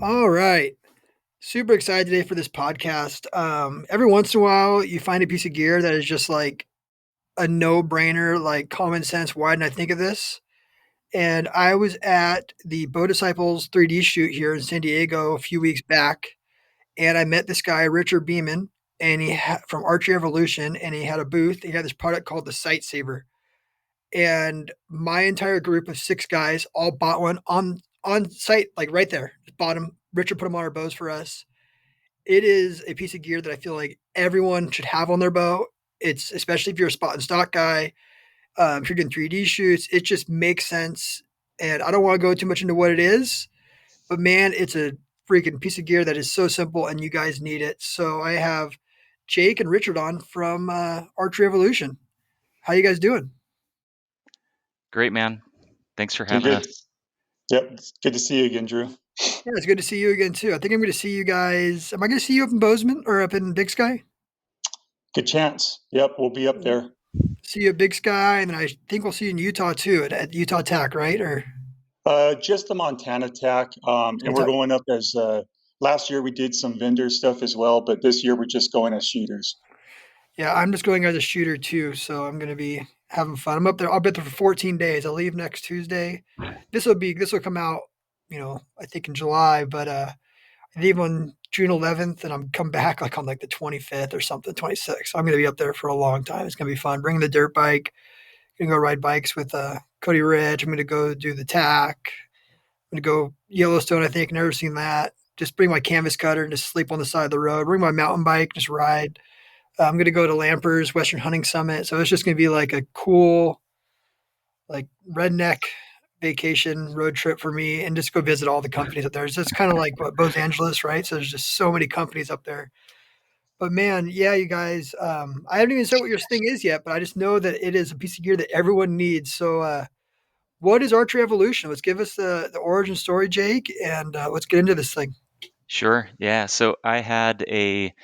All right. Super excited today for this podcast. Every once in a while, you find a piece of gear that is just like a no brainer, like common sense. Why didn't I think of this? And I was at the Bow Disciples 3D shoot here in San Diego a few weeks back, and I met this guy, Richard Beeman, and from Archery Evolution, and he had a booth. He had this product called the Sight Saver, and my entire group of 6 guys all bought one on site, like right there. Just bought them. Richard put them on our bows for us. It is a piece of gear that I feel like everyone should have on their bow. It's especially if you're a spot and stock guy, if you're doing 3D shoots, it just makes sense. And I don't want to go too much into what it is, but man, it's a freaking piece of gear that is so simple, and you guys need it. So I have Jake and Richard on from Archery Evolution. How you guys doing? Great, man. Thanks for Doing having us. good. Yep. It's good to see you again, Drew. Yeah, it's good to see you again too. I think I'm going to see you guys. Am I going to see you up in Bozeman or up in Big Sky? Good chance. Yep, we'll be up there. See you at Big Sky, and then I think we'll see you in Utah too at Utah Tech, right? Or Just the Montana TAC, and we're Utah. going up as last year we did some vendor stuff as well, but this year we're just going as shooters. Yeah, I'm just going as a shooter too, so I'm going to be having fun. I'm up there. I'll be up there for 14 days. I'll leave next Tuesday. This will come out, I think in July, but I leave on June 11th, and I'm come back like on like the 25th or something, 26th. So I'm going to be up there for a long time. It's going to be fun. Bring the dirt bike. Gonna go ride bikes with Cody Rich. I'm gonna go do the tack. I'm gonna go Yellowstone. I think never seen that. Just bring my canvas cutter and just sleep on the side of the road. Bring my mountain bike, just ride. I'm gonna go to Lampers Western Hunting Summit. So it's just gonna be like a cool, like redneck vacation road trip for me, and just go visit all the companies up there. It's just kind of like what Los Angeles, right? So there's just so many companies up there. But man, yeah, you guys, I haven't even said what your thing is yet, but I just know that it is a piece of gear that everyone needs. So what is Archery Evolution? Let's give us the origin story, Jake, and let's get into this thing. Sure. Yeah. So I had a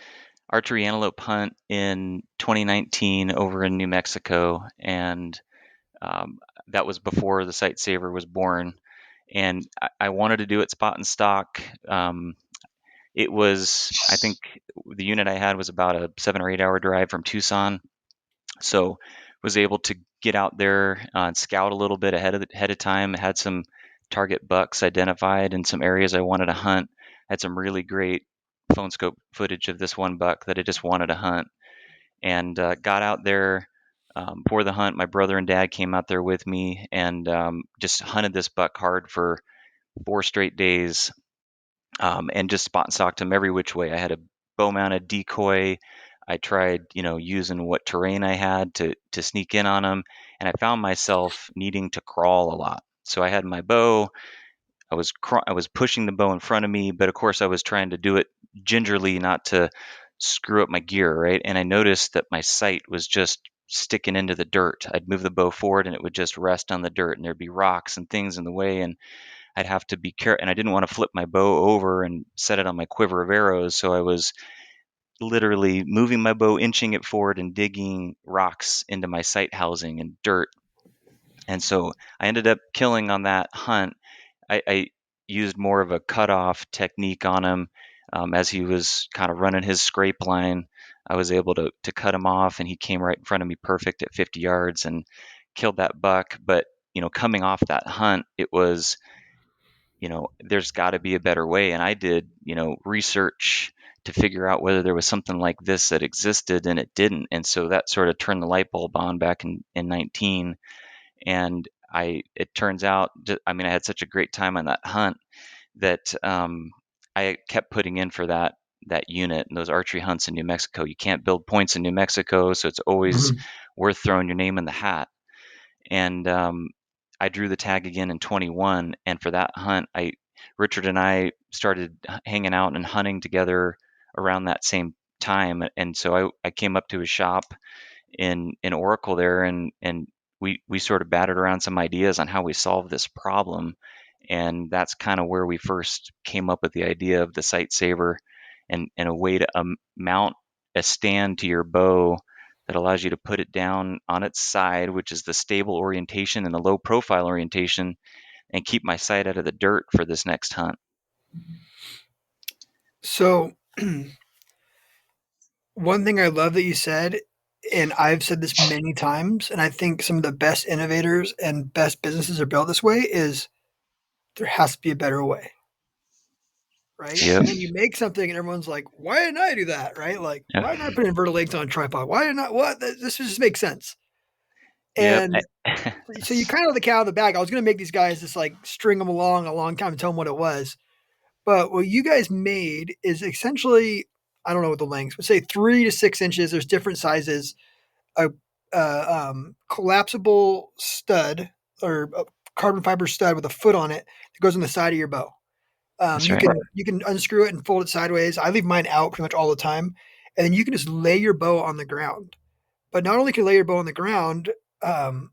archery antelope hunt in 2019 over in New Mexico, and um, that was before the Sight Saver was born. And I wanted to do it spot and stock. It was, I think, the unit I had was about a 7 or 8 hour drive from Tucson, so was able to get out there and scout a little bit ahead of time. Had some target bucks identified in some areas I wanted to hunt. Had some really great phone scope footage of this one buck that I just wanted to hunt, and got out there for the hunt. My brother and dad came out there with me, and just hunted this buck hard for 4 straight days, and just spot and stalked him every which way. I had a bow mounted decoy. I tried, using what terrain I had to sneak in on him, and I found myself needing to crawl a lot. So I had my bow. I was pushing the bow in front of me, but of course I was trying to do it gingerly, not to screw up my gear, right? And I noticed that my sight was just sticking into the dirt. I'd move the bow forward, and it would just rest on the dirt, and there'd be rocks and things in the way, and I'd have to be careful, and I didn't want to flip my bow over and set it on my quiver of arrows. So I was literally moving my bow, inching it forward, and digging rocks into my sight housing and dirt. And so I ended up killing on that hunt. I used more of a cutoff technique on him, as he was kind of running his scrape line. I was able to cut him off, and he came right in front of me perfect at 50 yards and killed that buck. But coming off that hunt, it was, there's got to be a better way. And I did, research to figure out whether there was something like this that existed, and it didn't. And so that sort of turned the light bulb on back in 19. And it turns out, I had such a great time on that hunt that I kept putting in for that unit and those archery hunts in New Mexico. You can't build points in New Mexico, so it's always Mhm. worth throwing your name in the hat. And I drew the tag again in 21, and for that hunt, Richard and I started hanging out and hunting together around that same time. And so I came up to his shop in Oracle there, and we sort of batted around some ideas on how we solve this problem. And that's kind of where we first came up with the idea of the sight saver, and a way to mount a stand to your bow that allows you to put it down on its side, which is the stable orientation and the low profile orientation, and keep my sight out of the dirt for this next hunt. So one thing I love that you said, and I've said this many times, and I think some of the best innovators and best businesses are built this way, is there has to be a better way, right? Yep. And then you make something and everyone's like, why didn't I do that? Right? Like, Yep. why didn't I put inverted legs on a tripod? Why didn't I what? This just makes sense. Yep. And so you kind of the cat out of the bag. I was gonna make these guys just like string them along a long time and tell them what it was. But what you guys made is essentially, I don't know what the lengths, but say 3 to 6 inches. There's different sizes. A collapsible stud or a carbon fiber stud with a foot on it that goes on the side of your bow. That's You right. can you can unscrew it and fold it sideways. I leave mine out pretty much all the time, and then you can just lay your bow on the ground. But not only can you lay your bow on the ground, um,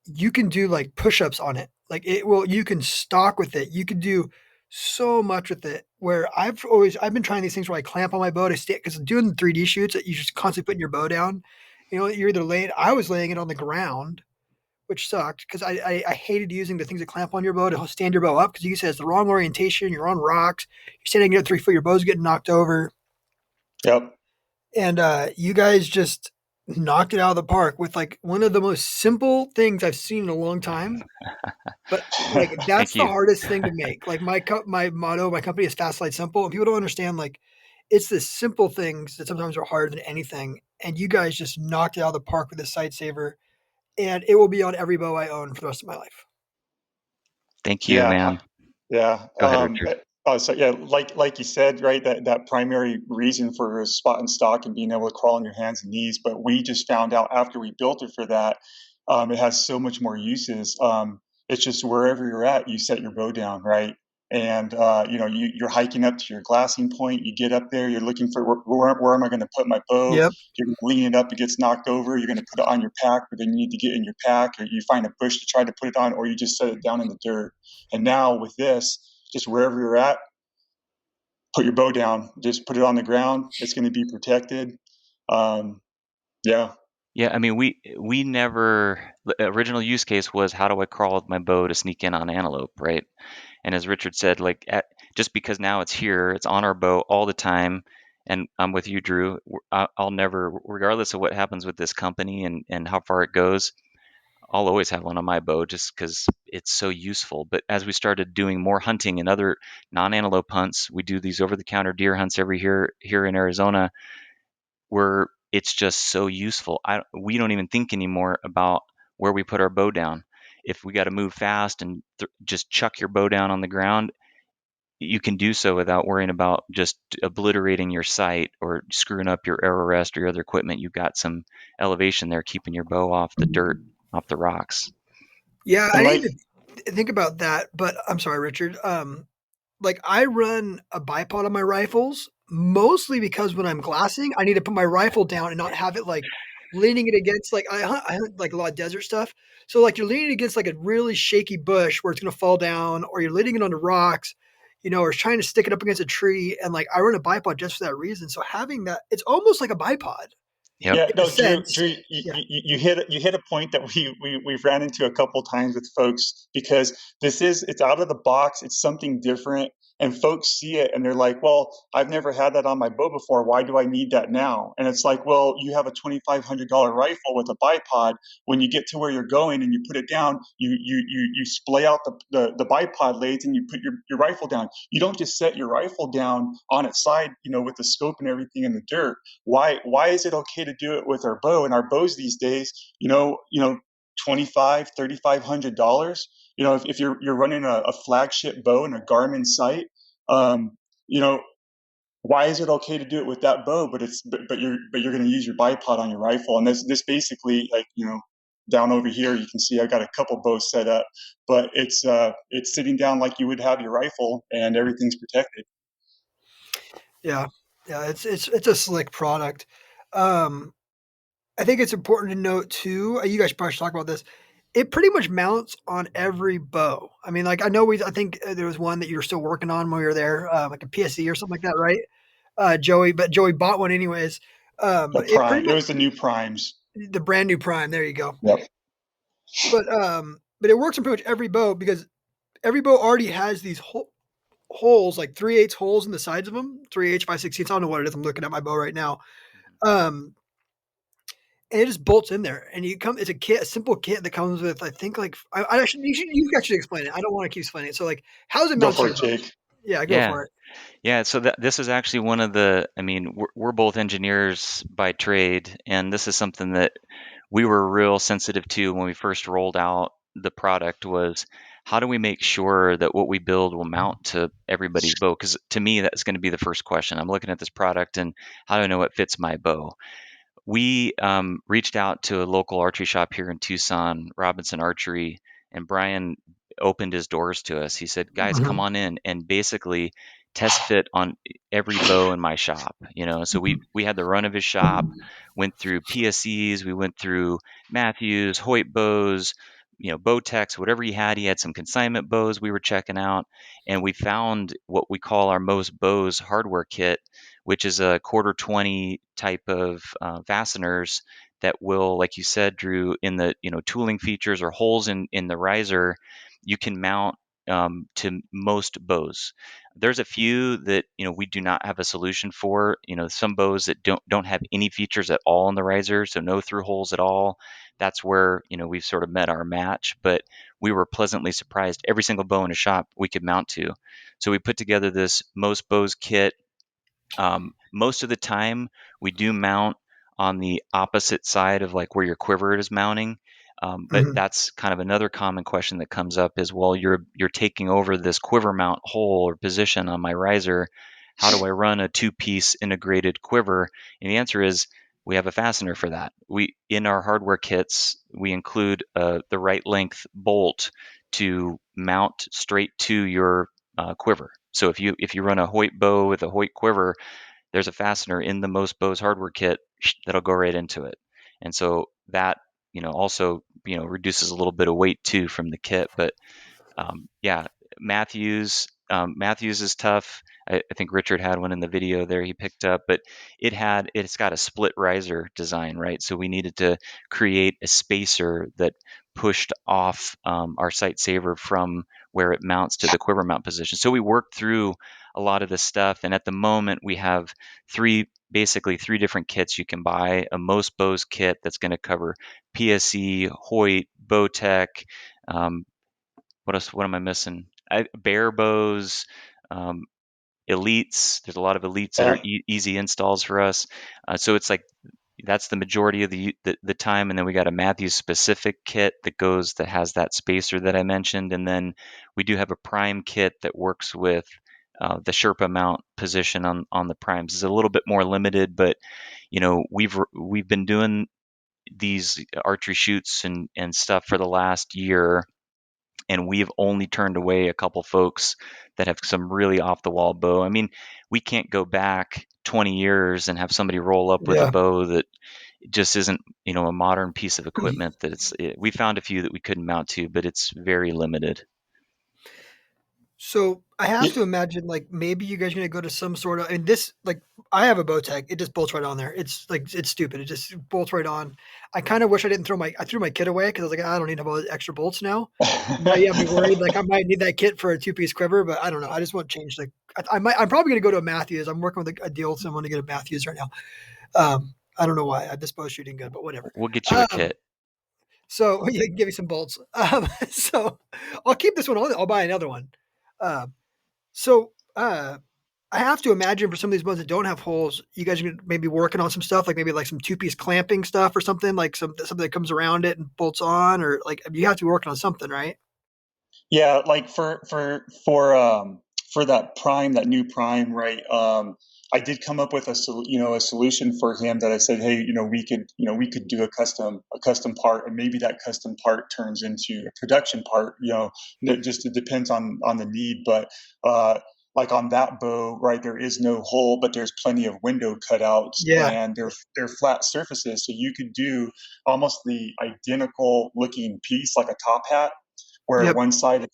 you can do like push-ups on it. Like it will you can stalk with it. You can do so much with it. Where I've been trying these things where I clamp on my bow to stay because doing the 3D shoots that you just constantly putting your bow down. You know, you're either laying I was laying it on the ground, which sucked because I hated using the things that clamp on your bow to stand your bow up because you said it's the wrong orientation, you're on rocks, you're standing at 3 foot, your bow's getting knocked over. Yep. And you guys just knocked it out of the park with like one of the most simple things I've seen in a long time. But like Thank that's the you. hardest thing to make. Like my motto, my company is fast, light, simple, and people don't understand like it's the simple things that sometimes are harder than anything. And you guys just knocked it out of the park with this sight saver, and it will be on every bow I own for the rest of my life. Thank you, Yeah. man. Yeah. Go ahead, Richard. So yeah, like you said, right, that primary reason for spot and stock and being able to crawl on your hands and knees, but we just found out after we built it for that, it has so much more uses. It's just wherever you're at, you set your bow down, right? And you're hiking up to your glassing point. You get up there, you're looking for where am I going to put my bow? Yep. You're going to lean it up, it gets knocked over. You're going to put it on your pack, but then you need to get in your pack, or you find a bush to try to put it on, or you just set it down in the dirt. And now with this, just wherever you're at, put your bow down. Just put it on the ground. It's going to be protected. Um, yeah. Yeah, I mean, we never. The original use case was how do I crawl with my bow to sneak in on antelope, right? And as Richard said, like just because now it's here, it's on our bow all the time. And I'm with you, Drew. I'll never, regardless of what happens with this company and how far it goes, I'll always have one on my bow just because it's so useful. But as we started doing more hunting and other non-antelope hunts, we do these over-the-counter deer hunts every here in Arizona, where it's just so useful. We don't even think anymore about where we put our bow down. If we got to move fast and just chuck your bow down on the ground, you can do so without worrying about just obliterating your sight or screwing up your arrow rest or your other equipment. You've got some elevation there keeping your bow off the dirt, off the rocks. Yeah, I And didn't like, even think about that, but I'm sorry, Richard. Like I run a bipod on my rifles mostly because when I'm glassing, I need to put my rifle down and not have it like leaning it against like I hunt like a lot of desert stuff. So like you're leaning against like a really shaky bush where it's gonna fall down, or you're leaning it on the rocks, or trying to stick it up against a tree. And like I run a bipod just for that reason. So having that, it's almost like a bipod Yep. yeah, in a no, sense. Drew, Yeah. you hit a point that we've ran into a couple times with folks because it's out of the box, it's something different, and folks see it and they're like, well, I've never had that on my bow before. Why do I need that now? And it's like, well, you have a $2,500 rifle with a bipod. When you get to where you're going and you put it down, you splay out the bipod blades and you put your rifle down. You don't just set your rifle down on its side, with the scope and everything in the dirt. Why is it okay to do it with our bow? And our bows these days, 25, $3,500. If you're running a flagship bow and a Garmin sight, um, you know, why is it okay to do it with that bow? But you're going to use your bipod on your rifle, and this basically, like, down over here you can see I got a couple bows set up, but it's sitting down like you would have your rifle, and everything's protected. Yeah. Yeah. It's a slick product. Um, I think it's important to note too. You guys probably should talk about this. It pretty much mounts on every bow. I mean, like I know I think there was one that you were still working on when we were there, like a PSE or something like that, right? Joey bought one anyways. A But it pretty prime. It much was the new primes. the brand new Prime. There you go. Yep. But it works on pretty much every bow because every bow already has these holes, like 3/8 holes in the sides of them, 3/8 by 16. I don't know what it is. I'm looking at my bow right now. Um, and it just bolts in there, and you come. It's a kit, a simple kit that comes with, I think, like I should you actually explain it. I don't want to keep explaining it. So, like, how does it Go mount to for your it, bow? Jake. Yeah, go Yeah. for it. Yeah, so this is actually one of I mean, we're both engineers by trade, and this is something that we were real sensitive to when we first rolled out the product was how do we make sure that what we build will mount to everybody's bow? Because to me, that's going to be the first question. I'm looking at this product and how do I know it fits my bow? We reached out to a local archery shop here in Tucson, Robinson Archery, and Brian opened his doors to us. He said, "Guys, come Mhm. on in and basically test fit on every bow in my shop." So we had the run of his shop, went through PSEs, we went through Matthews, Hoyt bows, Bowtex, whatever he had. He had some consignment bows we were checking out, and we found what we call our Most Bows hardware kit, which is a quarter 20 type of fasteners that will, like you said, Drew, in the tooling features or holes in the riser, you can mount to most bows. There's a few that we do not have a solution for. Some bows that don't have any features at all in the riser, so no through holes at all. That's where we've sort of met our match. But we were pleasantly surprised. Every single bow in a shop we could mount to. So we put together this most bows kit. Most of the time, we do mount on the opposite side of like where your quiver is mounting. But Mhm. that's kind of another common question that comes up is, well, you're taking over this quiver mount hole or position on my riser. How do I run a two-piece integrated quiver? And the answer is we have a fastener for that. We in our hardware kits we include the right length bolt to mount straight to your quiver. So if you run a Hoyt bow with a Hoyt quiver, there's a fastener in the Most Bows hardware kit that'll go right into it. And so that also reduces a little bit of weight too from the kit. But yeah, Matthews is tough. I think Richard had one in the video there he picked up, but it's got a split riser design, right? So we needed to create a spacer that pushed off our sight saver from where it mounts to the quiver mount position. So we worked through a lot of this stuff, and at the moment we have basically three different kits you can buy. A Most Bows kit that's going to cover PSE, Hoyt, Bowtech, um, what else? What am I missing? Bare bows, um, elites. There's a lot of elites that are Yeah. easy installs for us. So it's like that's the majority of the time, and then we got a Matthews specific kit that has that spacer that I mentioned, and then we do have a prime kit that works with the Sherpa mount position on the primes. It's a little bit more limited, but we've been doing these archery shoots and stuff for the last year, and we've only turned away a couple folks that have some really off the wall bow. I mean, we can't go back 20 years and have somebody roll up with a Yeah. bow that just isn't, a modern piece of equipment we found a few that we couldn't mount to, but it's very limited. So I have Yeah. to imagine, like, maybe you guys are gonna go to some sort of, and this, like, I have a bow tag. It just bolts right on there. It's like it's stupid. It just bolts right on. I kind of wish I didn't I threw my kit away because I was like, I don't need to have all the extra bolts now. Now you have me worried. Like I might need that kit for a two-piece quiver, but I don't know. I just want to change. Like I might. I'm probably gonna go to a Matthews. I'm working with a deal with someone to get a Matthews right now. I don't know why. This bow's shooting good, but whatever. We'll get you a Um, kit. so yeah, give me some bolts. So I'll keep this one on. I'll buy another one. Um, so, I have to imagine for some of these bows that don't have holes, you guys are maybe working on some stuff, like maybe like some two-piece clamping stuff or something, like something that comes around it and bolts on, or like you have to be working on something, right? Yeah, like for that prime, that new prime, right? I did come up with a solution for him that I said, hey, we could do a custom part, and maybe that custom part turns into a production part. It depends on the need, but like on that bow, right, there is no hole, but there's plenty of window cutouts, Yeah. and they're flat surfaces, so you could do almost the identical looking piece, like a top hat, where Yep. one side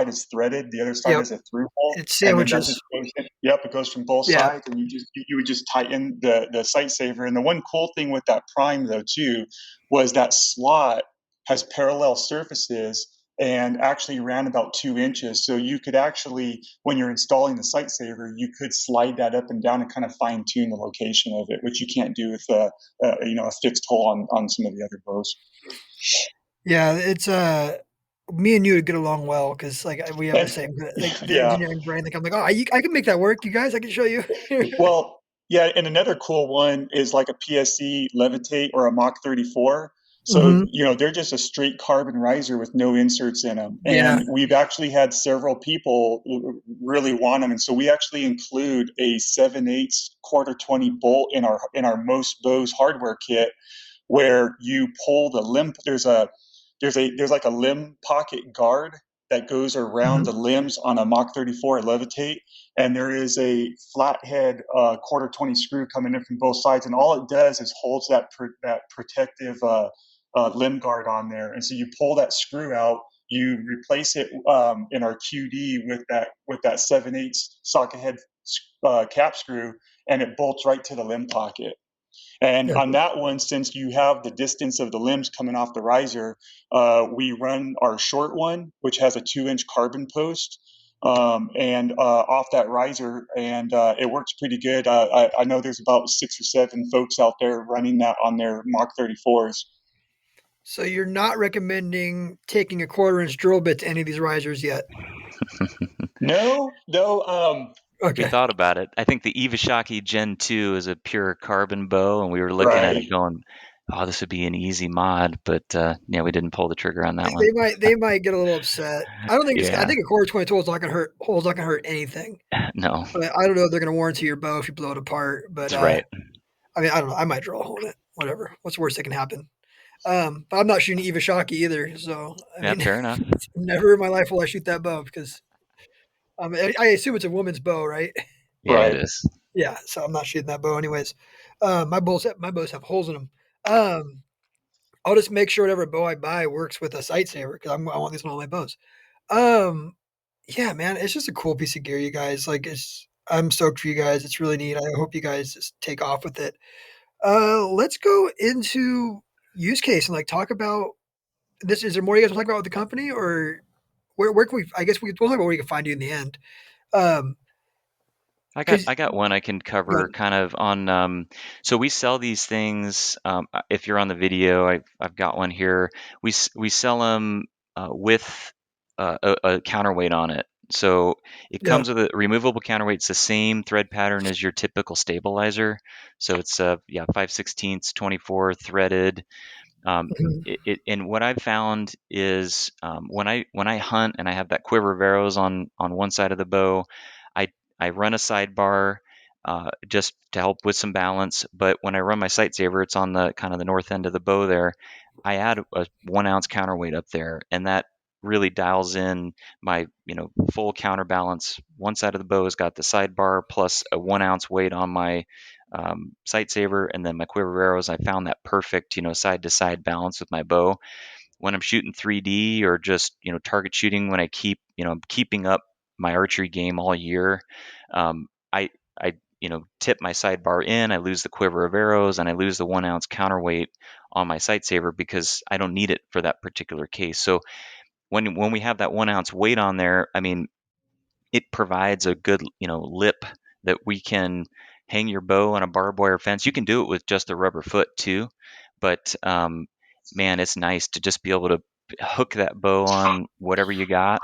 is threaded, the other side Yep. is a through hole, It's and then that sandwiches. just goes in, yep, it goes from both Yeah. sides, and you would just tighten the sight saver. And the one cool thing with that prime though too was that slot has parallel surfaces, and actually ran about 2 inches. So you could actually, when you're installing the sight saver, you could slide that up and down and kind of fine tune the location of it, which you can't do with a fixed hole on some of the other bows. Yeah, it's me and you would get along well because like we have the And same like the yeah, engineering brain. Like I'm like, oh, I can make that work. You guys, I can show you. well, yeah, and another cool one is like a PSC Levitate or a Mach 34. So, Hmm. they're just a straight carbon riser with no inserts in them. Yeah. And we've actually had several people really want them. And so we actually include a 7/8 quarter 20 bolt in our most bows hardware kit, where you pull the limb. There's like a limb pocket guard that goes around Hmm. the limbs on a Mach 34 Levitate, and there is a flathead quarter 20 screw coming in from both sides, and all it does is holds that protective limb guard on there. And so you pull that screw out, you replace it in our QD with that 7/8 socket head cap screw, and it bolts right to the limb pocket. And Yeah. on that one, since you have the distance of the limbs coming off the riser, we run our short one, which has a 2-inch carbon post, and off that riser, and it works pretty good. I know there's about 6 or 7 folks out there running that on their Mach 34s. So you're not recommending taking a quarter-inch drill bit to any of these risers yet? No, no. We Okay. thought about it. I think the Iwasaki Gen 2 is a pure carbon bow, and we were looking at Right. it going, "Oh, this would be an easy mod," but yeah, we didn't pull the trigger on that one. They might get a little upset. I don't think it's. I Yeah, think a quarter 20 tool is not gonna hurt. Hole's not gonna hurt anything. no, But I don't know if they're gonna warranty your bow if you blow it apart. But that's right. I mean, I don't know. I might drill a hole in it. Whatever. What's the worst that can happen? But I'm not shooting Iwasaki either. So I Yeah, mean, fair enough. never in my life will I shoot that bow because I assume it's a woman's bow, right? Yeah, it Right. is. Yeah. So I'm not shooting that bow anyways. My bows have holes in them. Um, I'll just make sure whatever bow I buy works with a sight saver because I want these on all my bows. Um, yeah, man, it's just a cool piece of gear, you guys. Like, I'm stoked for you guys. It's really neat. I hope you guys just take off with it. Let's go into use case and like talk about this. Is there more you guys want to talk about with the company, or where can we? I guess we'll talk about where we can find you in the end. Um, I because got one I can cover kind of on. So we sell these things. If you're on the video, I've got one here. We sell them with a counterweight on it. So it yeah, comes with a removable counterweight. It's the same thread pattern as your typical stabilizer. So it's 5/16 24 threaded. Um, mhm, and what I've found is when I hunt and I have that quiver of arrows on one side of the bow, I I run a sidebar just to help with some balance. But when I run my sight saver, it's on the kind of the north end of the bow there. I add a 1 ounce counterweight up there, and that really dials in my full counterbalance. One side of the bow has got the sidebar plus a 1 ounce weight on my sight saver, and then my quiver of arrows. I found that perfect side to side balance with my bow when I'm shooting 3D or just target shooting. When I I'm keeping up my archery game all year. I tip my sidebar in. I lose the quiver of arrows, and I lose the 1 ounce counterweight on my sight saver because I don't need it for that particular case. So when we have that 1 ounce weight on there, I mean, it provides a good lip that we can hang your bow on a barbed wire fence. You can do it with just a rubber foot too, but man, it's nice to just be able to hook that bow on whatever you got.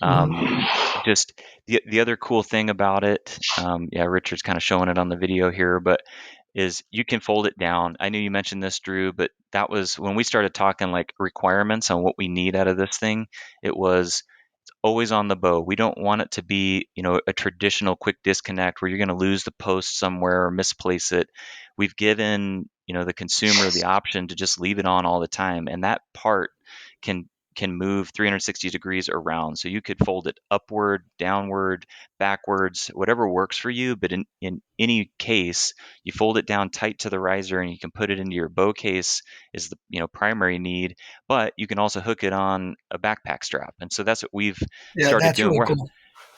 Um, mhm. just the other cool thing about it, yeah, Richard's kind of showing it on the video here, but is you can fold it down. I knew you mentioned this, Drew, but that was when we started talking like requirements on what we need out of this thing. It was always on the bow. We don't want it to be, a traditional quick disconnect where you're going to lose the post somewhere or misplace it. We've given, the consumer the option to just leave it on all the time, and that part can move 360 degrees around. So you could fold it upward, downward, backwards, whatever works for you. But in any case, you fold it down tight to the riser and you can put it into your bow case is the primary need, but you can also hook it on a backpack strap. And so that's what we've Yeah, started that's doing. really cool.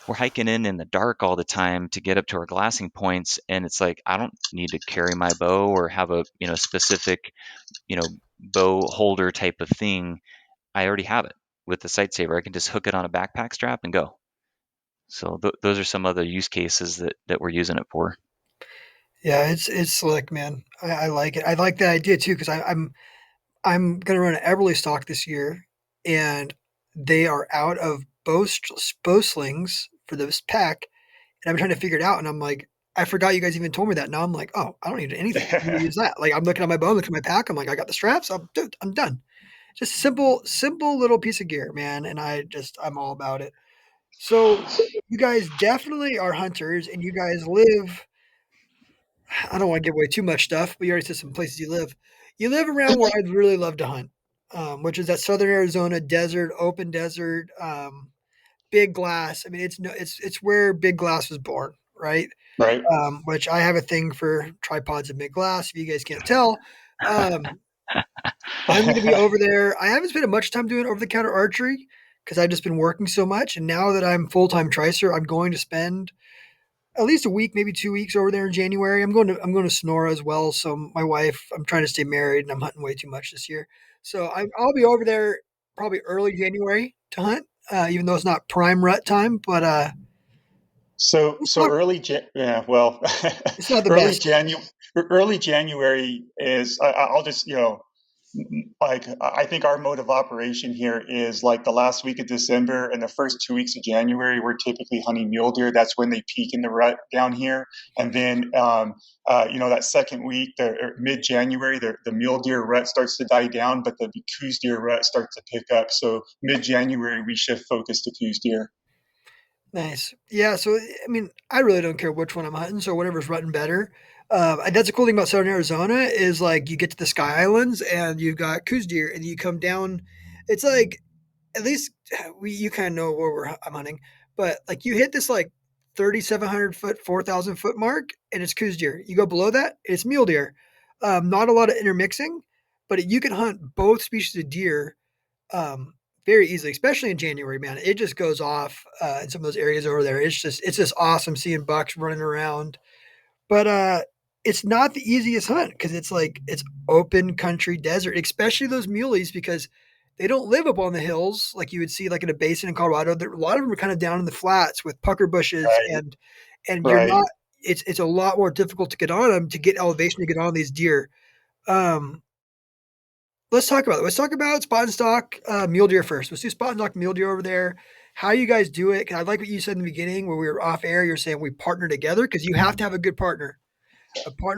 We're hiking in the dark all the time to get up to our glassing points, and it's like I don't need to carry my bow or have a specific you know bow holder type of thing. I already have it. with the sight saver. I can just hook it on a backpack strap and go. So those are some other use cases that we're using it for. Yeah, it's slick, man. I like it. I like that idea too because I'm gonna run an Everly stock this year, and they are out of bow slings for this pack, and I'm trying to figure it out, and I'm like, I forgot you guys even told me that. Now I'm like, oh, I don't need anything. I'm gonna use that. Like I'm looking at my bow, looking at my pack. I'm like, I got the straps. I'm done. Just simple little piece of gear, man. And I'm all about it. So you guys definitely are hunters, and you guys live. I don't want to give away too much stuff, but you already said some places you live. You live around where I'd really love to hunt, which is that southern Arizona desert, open desert, big glass. I mean, it's no, it's where big glass was born, right? Right. Which I have a thing for tripods and big glass. If you guys can't tell, um, I'm going to be over there. I haven't spent much time doing over the counter archery because I've just been working so much. And now that I'm full time Tricer, I'm going to spend at least a week, maybe 2 weeks over there in January. I'm going to Sonora as well. So my wife, I'm trying to stay married, and I'm hunting way too much this year. So I'll be over there probably early January to hunt, even though it's not prime rut time. But it's So not yeah, well, it's not the early best. January, early January is, I'll just, like, I think our mode of operation here is like the last week of December and the first 2 weeks of January, we're typically hunting mule deer. That's when they peak in the rut down here. And then, that second week, mid-January, the mule deer rut starts to die down, but the coos deer rut starts to pick up. So mid-January, we shift focus to coos deer. Nice. Yeah, so, I mean, I really don't care which one I'm hunting, so whatever's rutting better. That's the cool thing about Southern Arizona is, like, you get to the Sky Islands, and you've got Coues deer, and you come down it's like at least you kinda know where I'm hunting, but, like, you hit this, like, 3,700 foot, 4,000 foot mark, and it's Coues deer. You go below that, it's mule deer. Not a lot of intermixing, but you can hunt both species of deer um, very easily, especially in January, man. It just goes off in some of those areas over there. It's just awesome seeing bucks running around. But it's not the easiest hunt because it's open country desert, especially those muleys because they don't live up on the hills like you would see like in a basin in Colorado. A lot of them are kind of down in the flats with pucker bushes Right. and you're Right. not. It's a lot more difficult to get on them to get elevation to get on these deer. Um, Let's talk about it. Let's talk about spot and stock mule deer first. Let's do spot and stock mule deer over there. How you guys do it? 'Cause I like what you said in the beginning when we were off air. You're saying we partner together because you have to have a partner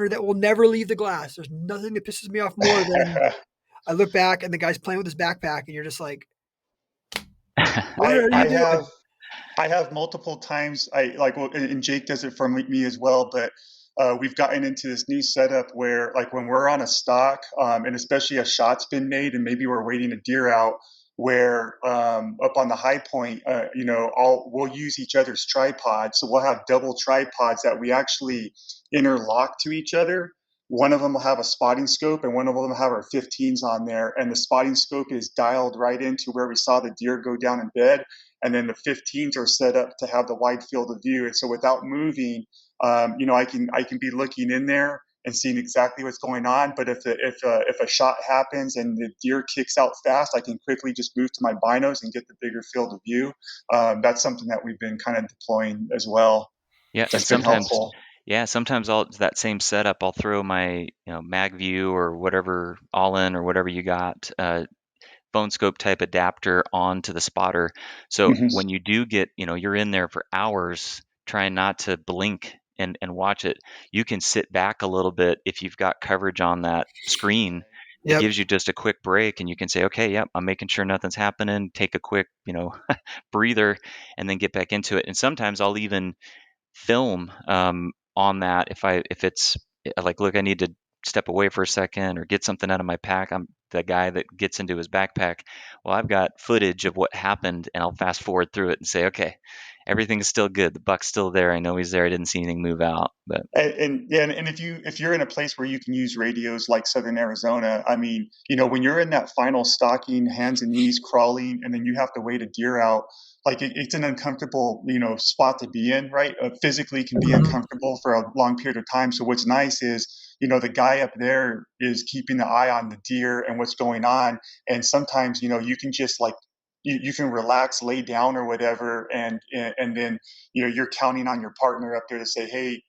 that will never leave the glass. There's nothing that pisses me off more than I look back and the guy's playing with his backpack and you're just like, what I are you I doing? have I have multiple times. I like, well, and Jake does it for me as well. But we've gotten into this new setup where, like, when we're on a stock, and especially a shot's been made, and maybe we're waiting a deer out, where up on the high point, we'll use each other's tripods. So we'll have double tripods that we actually interlock to each other. One of them will have a spotting scope, and one of them will have our 15s on there. And the spotting scope is dialed right into where we saw the deer go down in bed, and then the 15s are set up to have the wide field of view. And so without moving, I can be looking in there and seeing exactly what's going on. But if a shot happens and the deer kicks out fast, I can quickly just move to my binos and get the bigger field of view. That's something that we've been kind of deploying as well. Yeah, and That's been helpful. sometimes I'll that same setup. I'll throw my mag view or whatever all in or whatever you got phone scope type adapter onto the spotter. So Hmm. when you do get, you're in there for hours trying not to blink and watch it, you can sit back a little bit if you've got coverage on that screen. It Yep. gives you just a quick break and you can say, okay, yep, I'm making sure nothing's happening. Take a quick, breather and then get back into it. And sometimes I'll even film on that if it's like, look, I need to step away for a second or get something out of my pack. I'm the guy that gets into his backpack. Well, I've got footage of what happened and I'll fast forward through it and say, okay, everything's still good. The buck's still there. I know he's there. I didn't see anything move out. But And yeah, and if you're in a place where you can use radios like Southern Arizona, I mean, when you're in that final stalking, hands and knees crawling, and then you have to wait a deer out, like it's an uncomfortable, spot to be in, right? Physically can be Mhm. uncomfortable for a long period of time. So what's nice is, the guy up there is keeping the eye on the deer and what's going on, and sometimes, you can just like you can relax, lay down or whatever, and then you're counting on your partner up there to say, hey,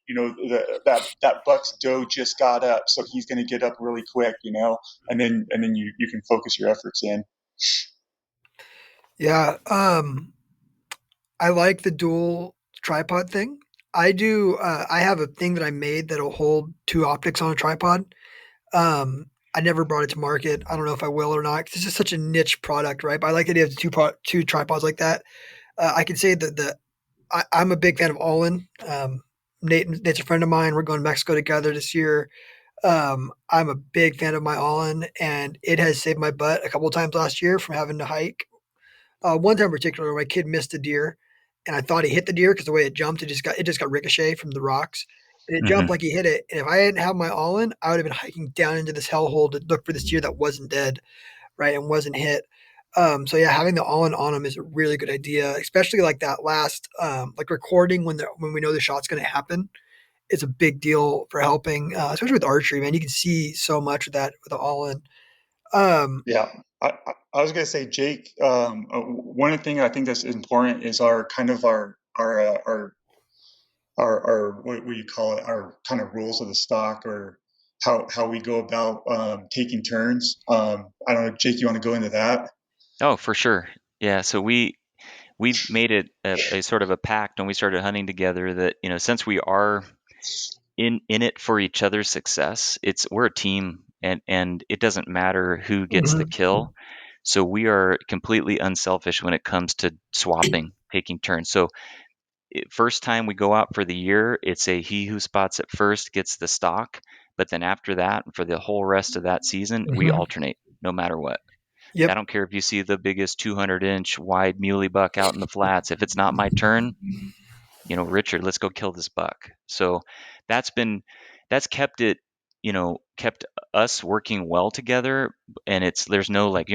that buck's doe just got up, so he's going to get up really quick, and then you can focus your efforts in. Yeah. I like the dual tripod thing. I do. I have a thing that I made that'll hold two optics on a tripod. I never brought it to market. I don't know if I will or not. 'Cause it's just such a niche product, right? But I like the idea of two tripods like that. I can say that I'm a big fan of All-in. Nate's a friend of mine. We're going to Mexico together this year. I'm a big fan of my All-in, and it has saved my butt a couple of times last year from having to hike. One time in particular, my kid missed a deer, and I thought he hit the deer because the way it jumped, it just got ricochet from the rocks, and it jumped Hmm. like he hit it. And if I hadn't had my all in, I would have been hiking down into this hellhole to look for this deer that wasn't dead, right, and wasn't hit. So yeah, having the all in on him is a really good idea, especially like that last like recording when we know the shot's going to happen. It's a big deal for helping, especially with archery. Man, you can see so much of that with the all in. Um, Yeah, I was gonna say, Jake. One thing I think that's important is our kind of our what do you call it? Our kind of rules of the stock, or how we go about taking turns. I don't know, Jake. You want to go into that? Oh, for sure. Yeah. So we made it a sort of a pact when we started hunting together that since we are in it for each other's success, we're a team, and it doesn't matter who gets the mhm, kill. So we are completely unselfish when it comes to swapping, taking turns. So first time we go out for the year, it's a he who spots it first gets the stock. But then after that, for the whole rest of that season, we mhm. alternate no matter what. I Yep. don't care if you see the biggest 200-inch wide muley buck out in the flats. If it's not my turn, Richard, let's go kill this buck. So that's been that's kept it, kept us working well together. And there's no like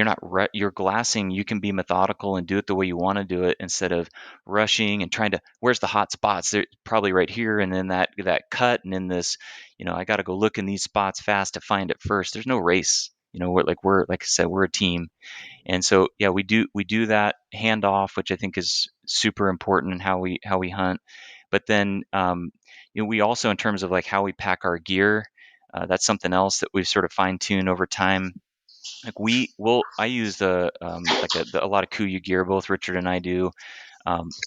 you're glassing. You can be methodical and do it the way you want to do it instead of rushing and trying to. Where's the hot spots? They're probably right here, and then that cut, and then this. I got to go look in these spots fast to find it first. There's no race. We're like I said, we're a team. And so, yeah, we do that handoff, which I think is super important in how we hunt. But then, we also, in terms of like how we pack our gear, that's something else that we've sort of fine tuned over time. Like I use a lot of Kuiu gear. Both Richard and I do.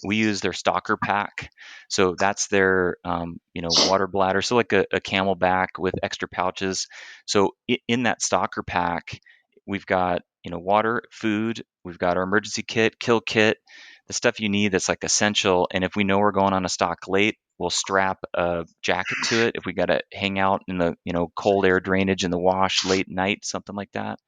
We use their stalker pack, so that's their water bladder, so like a camelback with extra pouches. So in that stalker pack, we've got water, food, we've got our emergency kit, kill kit, the stuff you need that's like essential. And if we know we're going on a stalk late, we'll strap a jacket to it if we got to hang out in the cold air drainage in the wash late night, something like that.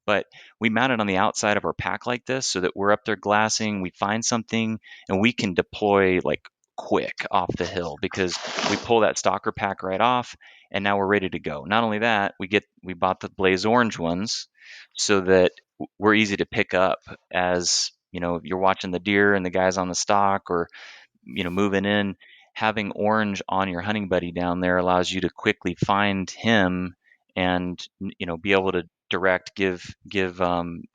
But we mount it on the outside of our pack like this so that we're up there glassing, we find something, and we can deploy like quick off the hill because we pull that stalker pack right off, and now we're ready to go. Not only that, we bought the blaze orange ones so that we're easy to pick up as you're watching the deer and the guys on the stalk, or moving in. Having orange on your hunting buddy down there allows you to quickly find him and be able to direct give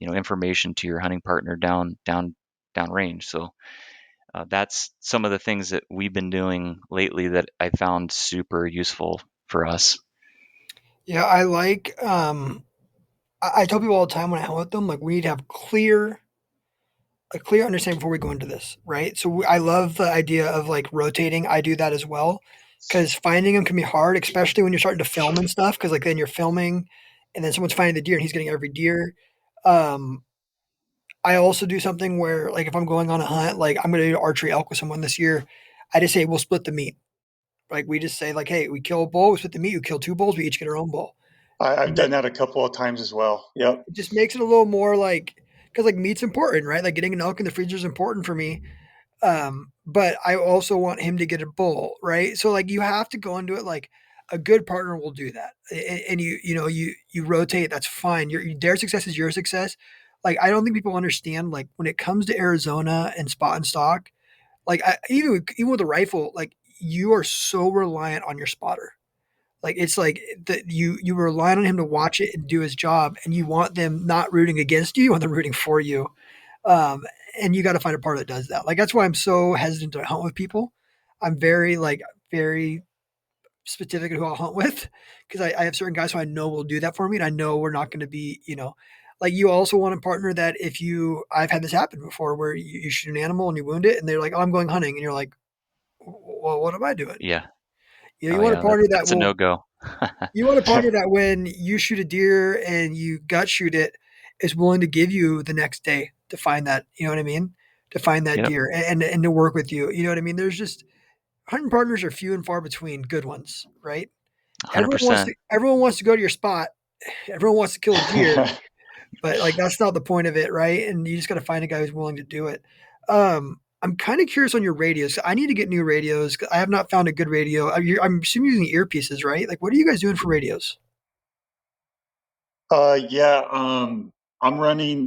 information to your hunting partner down range. So that's some of the things that we've been doing lately that I found super useful for us. Yeah, I like. I tell people all the time when I hunt with them, like we need to have a clear understanding before we go into this, right? So I love the idea of like rotating. I do that as well because finding them can be hard, especially when you're starting to film and stuff. Because like then you're filming, and then someone's finding the deer and he's getting every deer. Um, I also do something where like if I'm going on a hunt, like I'm going to do archery elk with someone this year, I just say we'll split the meat. Like we just say like, hey, we kill a bull, we split the meat. You kill two bulls, we each get our own bull. I've And that done that a couple of times as well. Yep. it just makes it a little more like because like meat's important, right? Like getting an elk in the freezer is important for me. But I also want him to get a bull, right? So like you have to go into it like a good partner will do that, and you rotate. That's fine. Their success is your success. Like I don't think people understand like when it comes to Arizona and spot and stock, like even with a rifle, like you are so reliant on your spotter. Like it's like that you rely on him to watch it and do his job, and you want them not rooting against you, you want them rooting for you. Um, and you got to find a partner that does that. Like that's why I'm so hesitant to hunt with people. I'm very specific who I'll hunt with because I have certain guys who I know will do that for me, and I know we're not going to be, like you also want a partner that if you, I've had this happen before where you shoot an animal and you wound it, and they're like, "Oh, I'm going hunting," and you're like, "Well, what am I doing?" Yeah. You Oh want a yeah, partner that that's a will, no-go. you want a partner that when you shoot a deer and you gut shoot it, is willing to give you the next day to find that, you know what I mean? To find that Yep. deer and to work with you. You know what I mean? There's just hunting partners are few and far between good ones, right? $100. Everyone wants to go to your spot. Everyone wants to kill a deer, but like that's not the point of it, right? And you just got to find a guy who's willing to do it. I'm kind of curious on your radios. I need to get new radios. 'Cause I have not found a good radio. I'm assuming using earpieces, right? Like, what are you guys doing for radios? Yeah, I'm running.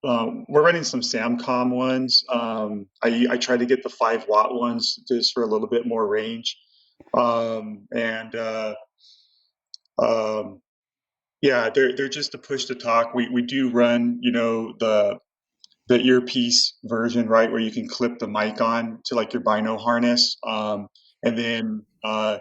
We're running some Samcom ones. I try to get the 5 watt ones just for a little bit more range. And um, yeah, they're just to push to talk. We do run, the earpiece version, right, where you can clip the mic on to like your bino harness. And then I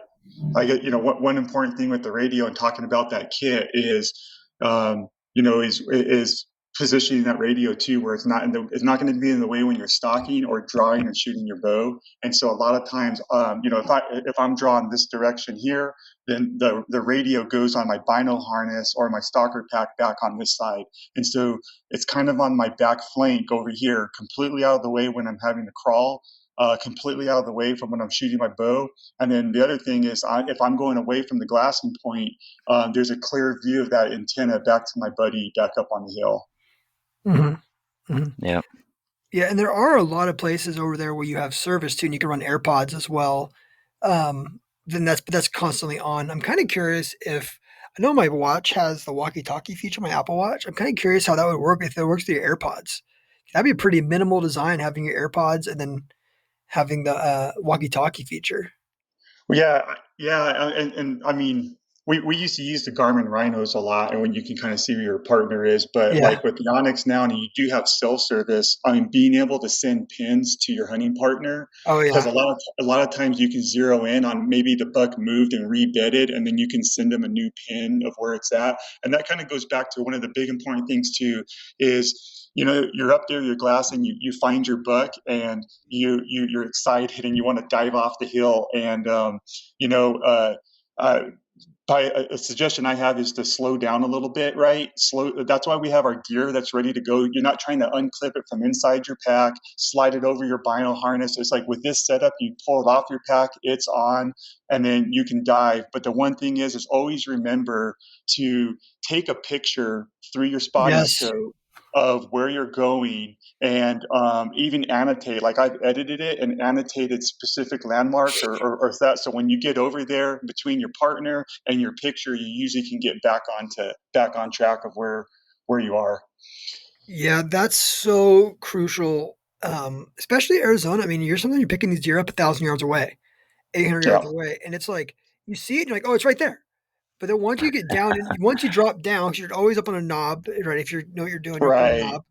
get, one important thing with the radio and talking about that kit is, is positioning that radio too, where it's not going to be in the way when you're stalking or drawing and shooting your bow. And so a lot of times, if I'm drawing this direction here, then the radio goes on my bino harness or my stalker pack back on this side. And so it's kind of on my back flank over here, completely out of the way when I'm having to crawl, completely out of the way from when I'm shooting my bow. And then the other thing is, if I'm going away from the glassing point, there's a clear view of that antenna back to my buddy back up on the hill. Hmm. Hmm. Yeah. Yeah, and there are a lot of places over there where you have service too, and you can run AirPods as well. Then that's constantly on. I'm kind of curious if I know my watch has the walkie-talkie feature, my Apple Watch. I'm kind of curious how that would work if it works through your AirPods. That'd be a pretty minimal design having your AirPods and then having the walkie-talkie feature. Well, yeah, and I mean, we used to use the Garmin Rhinos a lot, and when you can kind of see where your partner is. But Yeah. like with the Onyx now, and you do have cell service. I mean, being able to send pins to your hunting partner, Oh because yeah. a lot of times you can zero in on maybe the buck moved and rebedded, and then you can send them a new pin of where it's at, and that kind of goes back to one of the big important things too is. You're up there, you're glassing, you find your buck, and you're excited, and you want to dive off the hill, and you know, uh, uh, a suggestion I have is to slow down a little bit, right? Slow. That's why we have our gear that's ready to go. You're not trying to unclip it from inside your pack, slide it over your bino harness. It's like with this setup, you pull it off your pack, it's on, and then you can dive. But the one thing is always remember to take a picture through your spotting Yes. scope of where you're going, and even annotate. Like I've edited it and annotated specific landmarks or that. So when you get over there between your partner and your picture, you usually can get back on track of where you are. Yeah, that's so crucial. Especially Arizona. I mean, you're picking these deer up 1,000 yards away, 800 Yeah. yards away, and it's like you see it, and you're like, oh, it's right there. But then once you get down, and once you drop down, 'cause you're always up on a knob, right? If you know what you're doing, you're up on a Right. knob.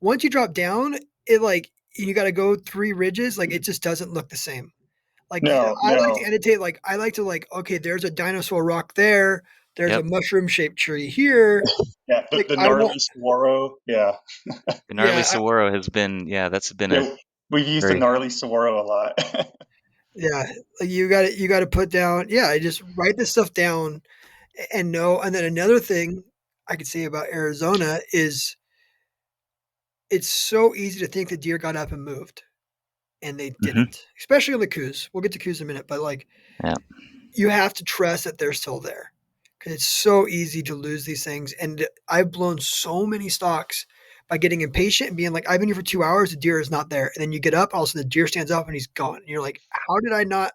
Once you drop down, it like you got to go 3 ridges. Like it just doesn't look the same. Like No, I like no. to annotate. Like I like to okay, there's a dinosaur rock there. There's a Yep. mushroom shaped tree here. Yeah. The, Like the I want, gnarly saguaro. Yeah. The gnarly yeah, saguaro has been, yeah, that's been a Yeah. We use the very, gnarly saguaro a lot. yeah. Like you got to put down. Yeah, I just write this stuff down and know. And then another thing I could say about Arizona is it's so easy to think the deer got up and moved, and they hmm didn't. Especially on the coos. We'll get to coos in a minute, but like yeah. you have to trust that they're still there because it's so easy to lose these things. And I've blown so many stalks by getting impatient and being like, I've been here for 2 hours, the deer is not there. And then you get up, all of a sudden the deer stands up and he's gone. And you're like, how did I not?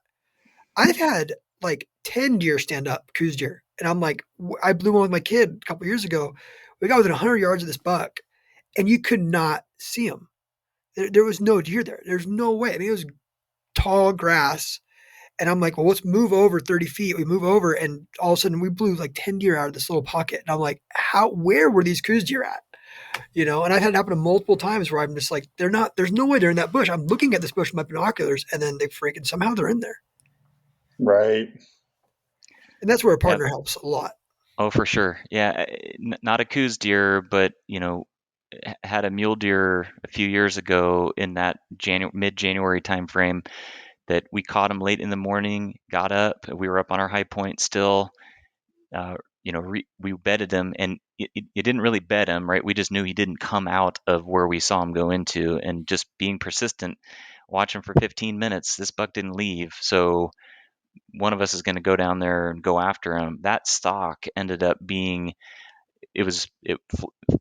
I've had like 10 deer stand up, coos deer. And I'm like, I blew one with my kid a couple years ago. We got within 100 yards of this buck and you could not see him. There was no deer there. There's no way. I mean, it was tall grass. And I'm like, well, let's move over 30 feet. We move over, and all of a sudden we blew like 10 deer out of this little pocket. And I'm like, where were these coos deer at? And I've had it happen multiple times where I'm just like, they're not. There's no way they're in that bush. I'm looking at this bush with my binoculars, and then they freaking somehow they're in there, Right. and that's where a Yep. partner helps a lot. Oh, for sure. Yeah. Not a coos deer, but had a mule deer a few years ago in that mid-January timeframe that we caught him late in the morning, got up, we were up on our high point still, we bedded him, and it didn't really bed him, right? We just knew he didn't come out of where we saw him go into, and just being persistent, watch him for 15 minutes. This buck didn't leave, so one of us is going to go down there and go after him. That stock ended up being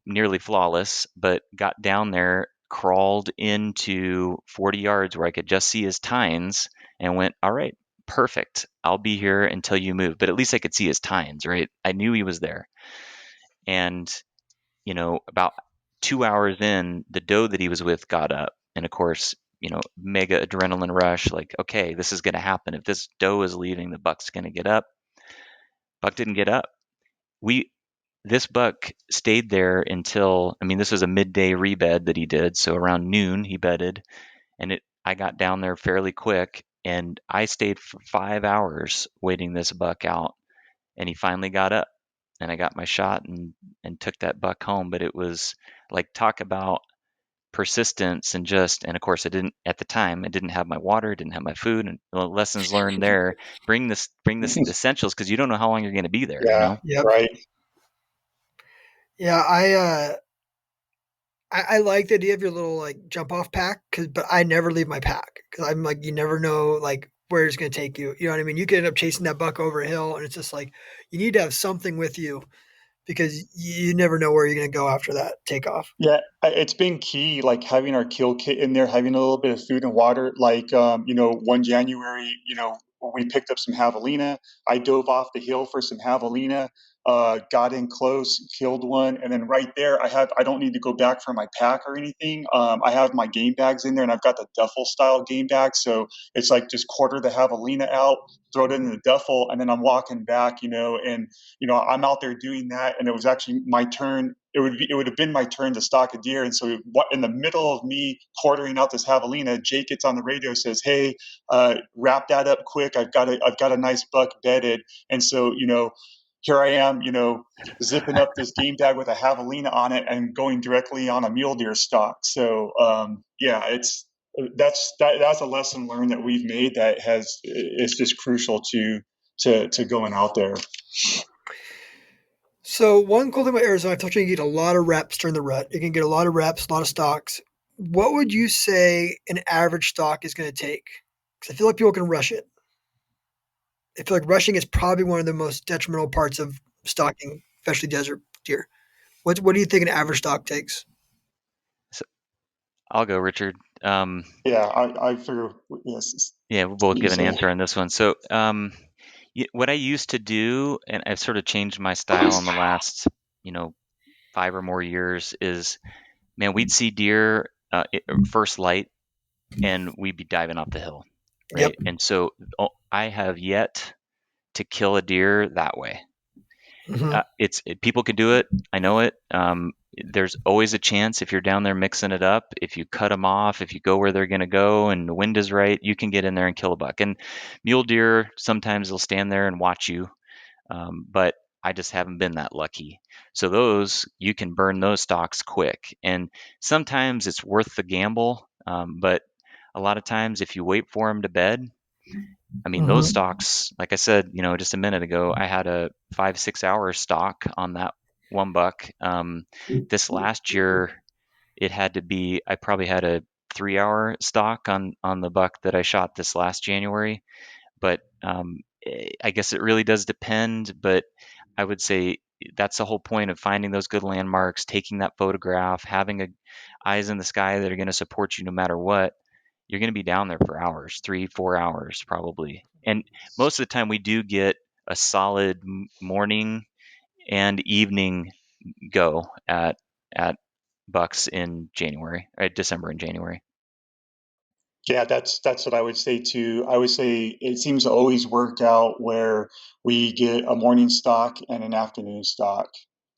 nearly flawless, but got down there, crawled into 40 yards where I could just see his tines, and went, all right, perfect. I'll be here until you move. But at least I could see his tines, right? I knew he was there. And, about 2 hours in, the doe that he was with got up. And of course, mega adrenaline rush, like, okay, this is going to happen. If this doe is leaving, the buck's going to get up. Buck didn't get up. We This buck stayed there until, I mean, this was a midday rebed that he did, so around noon he bedded, and I got down there fairly quick, and I stayed for 5 hours waiting this buck out, and he finally got up, and I got my shot and took that buck home. But it was like, talk about persistence, and of course, at the time I didn't have my water, didn't have my food, and lessons learned there. Bring this essentials, because you don't know how long you're going to be there, Yeah. Yep. Right. Yeah, I like the idea of your little like jump off pack, but I never leave my pack because I'm like, you never know like where it's going to take you. You know what I mean? You could end up chasing that buck over a hill, and it's just like you need to have something with you because you never know where you're going to go after that takeoff. Yeah, it's been key, like having our kill kit in there, having a little bit of food and water. Like, 1 January, we picked up some javelina. I dove off the hill for some javelina, got in close, killed one, and then right there, I don't need to go back for my pack or anything. I have my game bags in there, and I've got the duffel style game bag, so it's like just quarter the javelina out, throw it in the duffel, and then I'm walking back, and I'm out there doing that, and it was actually my turn. It would have been my turn to stalk a deer, and so in the middle of me quartering out this javelina, Jake gets on the radio, says, "Hey, wrap that up quick. I've got a nice buck bedded." And so here I am, zipping up this game bag with a javelina on it and going directly on a mule deer stalk. So yeah, that's a lesson learned that we've made that is just crucial to going out there. So one cool thing about Arizona, I told you, you get a lot of reps during the rut. You can get a lot of reps, a lot of stocks. What would you say an average stock is going to take? Because I feel like people can rush it. I feel like rushing is probably one of the most detrimental parts of stalking, especially desert deer. What do you think an average stock takes? So I'll go, Richard. Yeah, I figure, yes, Yeah, we'll both you give an say. answer on this one. So, what I used to do, and I've sort of changed my style in the last, 5 or more years, is, man, we'd see deer first light, and we'd be diving off the hill, Yep. right? And so, I have yet to kill a deer that way. Hmm. People can do it. I know it. There's always a chance if you're down there mixing it up. If you cut them off, if you go where they're going to go, and the wind is right, you can get in there and kill a buck. And mule deer, sometimes they'll stand there and watch you, but I just haven't been that lucky. So those, you can burn those stalks quick, and sometimes it's worth the gamble. But a lot of times, if you wait for them to bed, I mean, those Hmm. stocks, like I said, just a minute ago, I had a 5, 6 hour stock on that one buck. This last year, I probably had a 3 hour stock on the buck that I shot this last January. But I guess it really does depend. But I would say that's the whole point of finding those good landmarks, taking that photograph, having eyes in the sky that are going to support you no matter what. You're going to be down there for hours, 3, 4 hours probably. And most of the time, we do get a solid morning and evening go at bucks in January, December and January. Yeah, that's what I would say too. I would say it seems to always work out where we get a morning stock and an afternoon stock.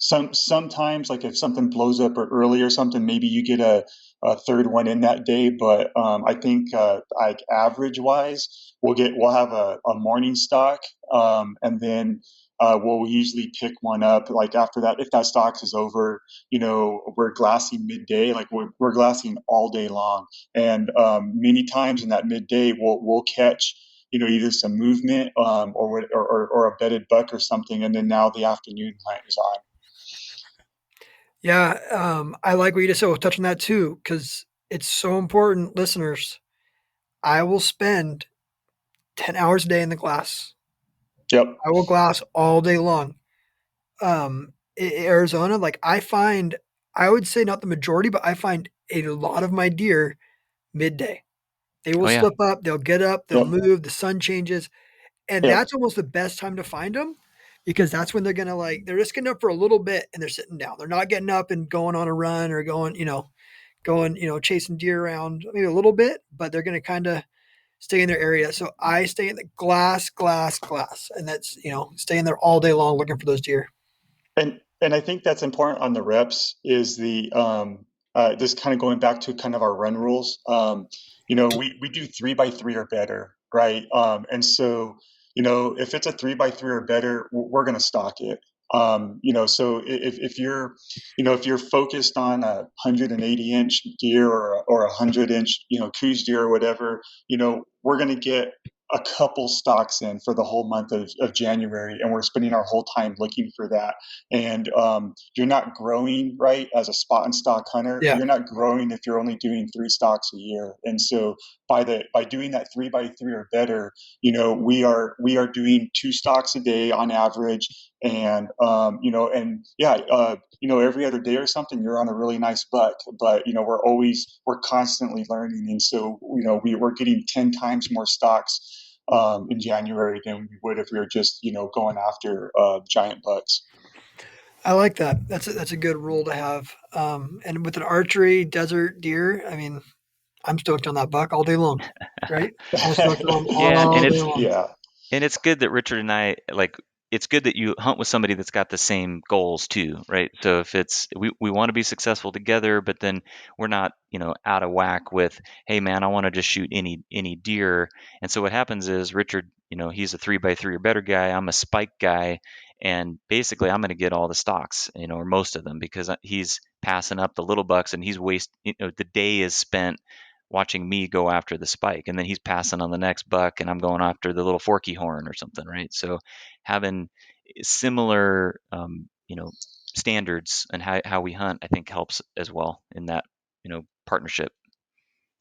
Sometimes, like if something blows up or early or something, maybe you get a third one in that day. But I think like average wise, we'll have a morning stock, and then we'll usually pick one up like after that. If that stock is over, we're glassing midday, like we're glassing all day long, and many times in that midday we'll catch either some movement, or a bedded buck or something, and then now the afternoon hunt is on. Yeah, I like what you just said. We'll touch on that too because it's so important, listeners. I will spend 10 hours a day in the glass. Yep. I will glass all day long. Arizona, like I would say not the majority, but I find a lot of my deer midday. They will Oh yeah. slip up, they'll get up, they'll Yep. move, the sun changes, and Yep. that's almost the best time to find them because that's when they're gonna they're just getting up for a little bit and they're sitting down. They're not getting up and going on a run or going, chasing deer around maybe a little bit, but they're gonna kind of stay in their area. So I stay in the glass, glass, glass, and that's staying there all day long looking for those deer. And I think that's important on the reps is the this kind of going back to kind of our run rules. We do 3x3 or better, right? And so if it's a 3x3 or better, we're going to stock it. So if you're if you're focused on a 180-inch deer or a 100-inch coos deer or whatever, we're going to get a couple stocks in for the whole month of January, and we're spending our whole time looking for that. And you're not growing, right, as a spot and stock hunter. Yeah, You're not growing if you're only doing 3 stocks a year. And so by doing that 3x3 or better, we are doing 2 stocks a day on average. And and yeah, every other day or something you're on a really nice buck. But we're constantly learning, and so we're getting 10 times more stocks in January than we would if we were just going after giant bucks. I like that. That's a good rule to have. And with an archery desert deer, I mean, I'm stoked on that buck all day long, right? I'm stoked on him Yeah, all day long. Yeah. and it's good that Richard and I like it's good that you hunt with somebody that's got the same goals too, right? So if it's we want to be successful together, but then we're not, out of whack with, hey man, I want to just shoot any deer. And so what happens is Richard, he's a 3x3 or better guy, I'm a spike guy, and basically I'm going to get all the stocks, or most of them because he's passing up the little bucks and the day is spent watching me go after the spike, and then he's passing on the next buck and I'm going after the little forky horn or something, right? So having similar standards and how we hunt, I think, helps as well in that partnership.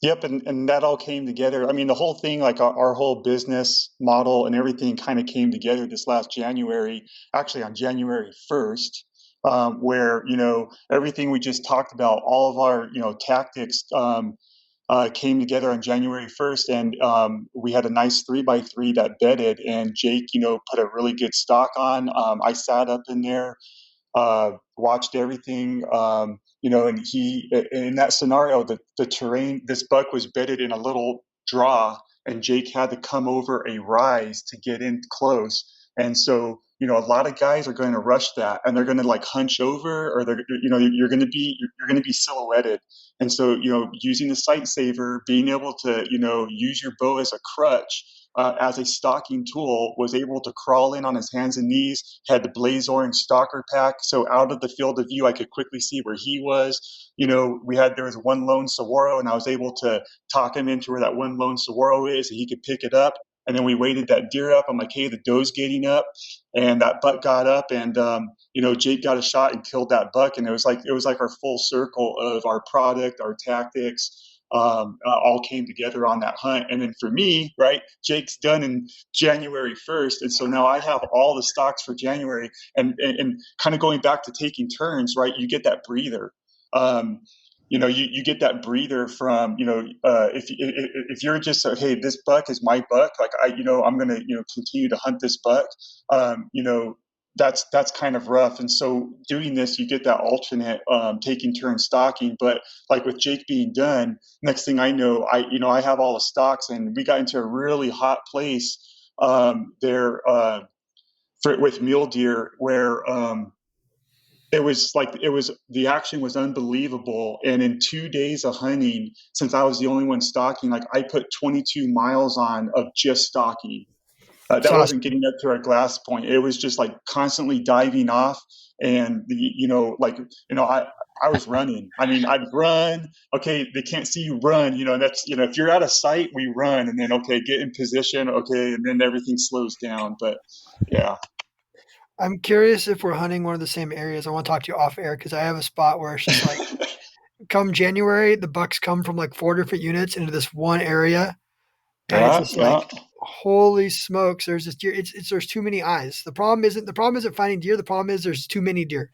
Yep, and that all came together. I mean, the whole thing, like our whole business model and everything, kind of came together this last January, actually on January 1st, where everything we just talked about, all of our tactics, came together on January 1st, and we had a nice 3x3 that bedded, and Jake, put a really good stock on. I sat up in there, watched everything. And he, in that scenario, the terrain, this buck was bedded in a little draw, and Jake had to come over a rise to get in close. And so, a lot of guys are going to rush that, and they're going to like hunch over, or you're going to be silhouetted. And so, using the sight saver, being able to, use your bow as a crutch, as a stalking tool, was able to crawl in on his hands and knees, had the blaze orange stalker pack. So out of the field of view, I could quickly see where he was. There was one lone saguaro, and I was able to talk him into where that one lone saguaro is, and he could pick it up. And then we waited that deer up. I'm like, hey, the doe's getting up, and that buck got up, and Jake got a shot and killed that buck. And it was like our full circle of our product, our tactics, all came together on that hunt. And then for me, right, Jake's done in January 1st. And so now I have all the stocks for January, and kind of going back to taking turns, right, you get that breather. Um, you get that breather from, if you're just, hey, this buck is my buck, like I'm going to, continue to hunt this buck. That's kind of rough. And so doing this, you get that alternate, taking turns stalking. But like with Jake being done, next thing I know, I have all the stocks, and we got into a really hot place there, with mule deer, where the action was unbelievable. And in 2 days of hunting, since I was the only one stalking, like I put 22 miles on of just stalking. It's That wasn't awesome. getting up to our glass point. It was just like constantly diving off, and I was running. I mean, I'd run. Okay, they can't see you run. That's if you're out of sight, we run, and then okay, get in position. Okay, and then everything slows down. But yeah, I'm curious if we're hunting one of the same areas. I want to talk to you off air because I have a spot where it's just like come January, the bucks come from like 4 different units into this one area, and it's yeah, just yeah. like holy smokes, there's this deer. It's there's too many eyes. The problem isn't finding deer. The problem is there's too many deer.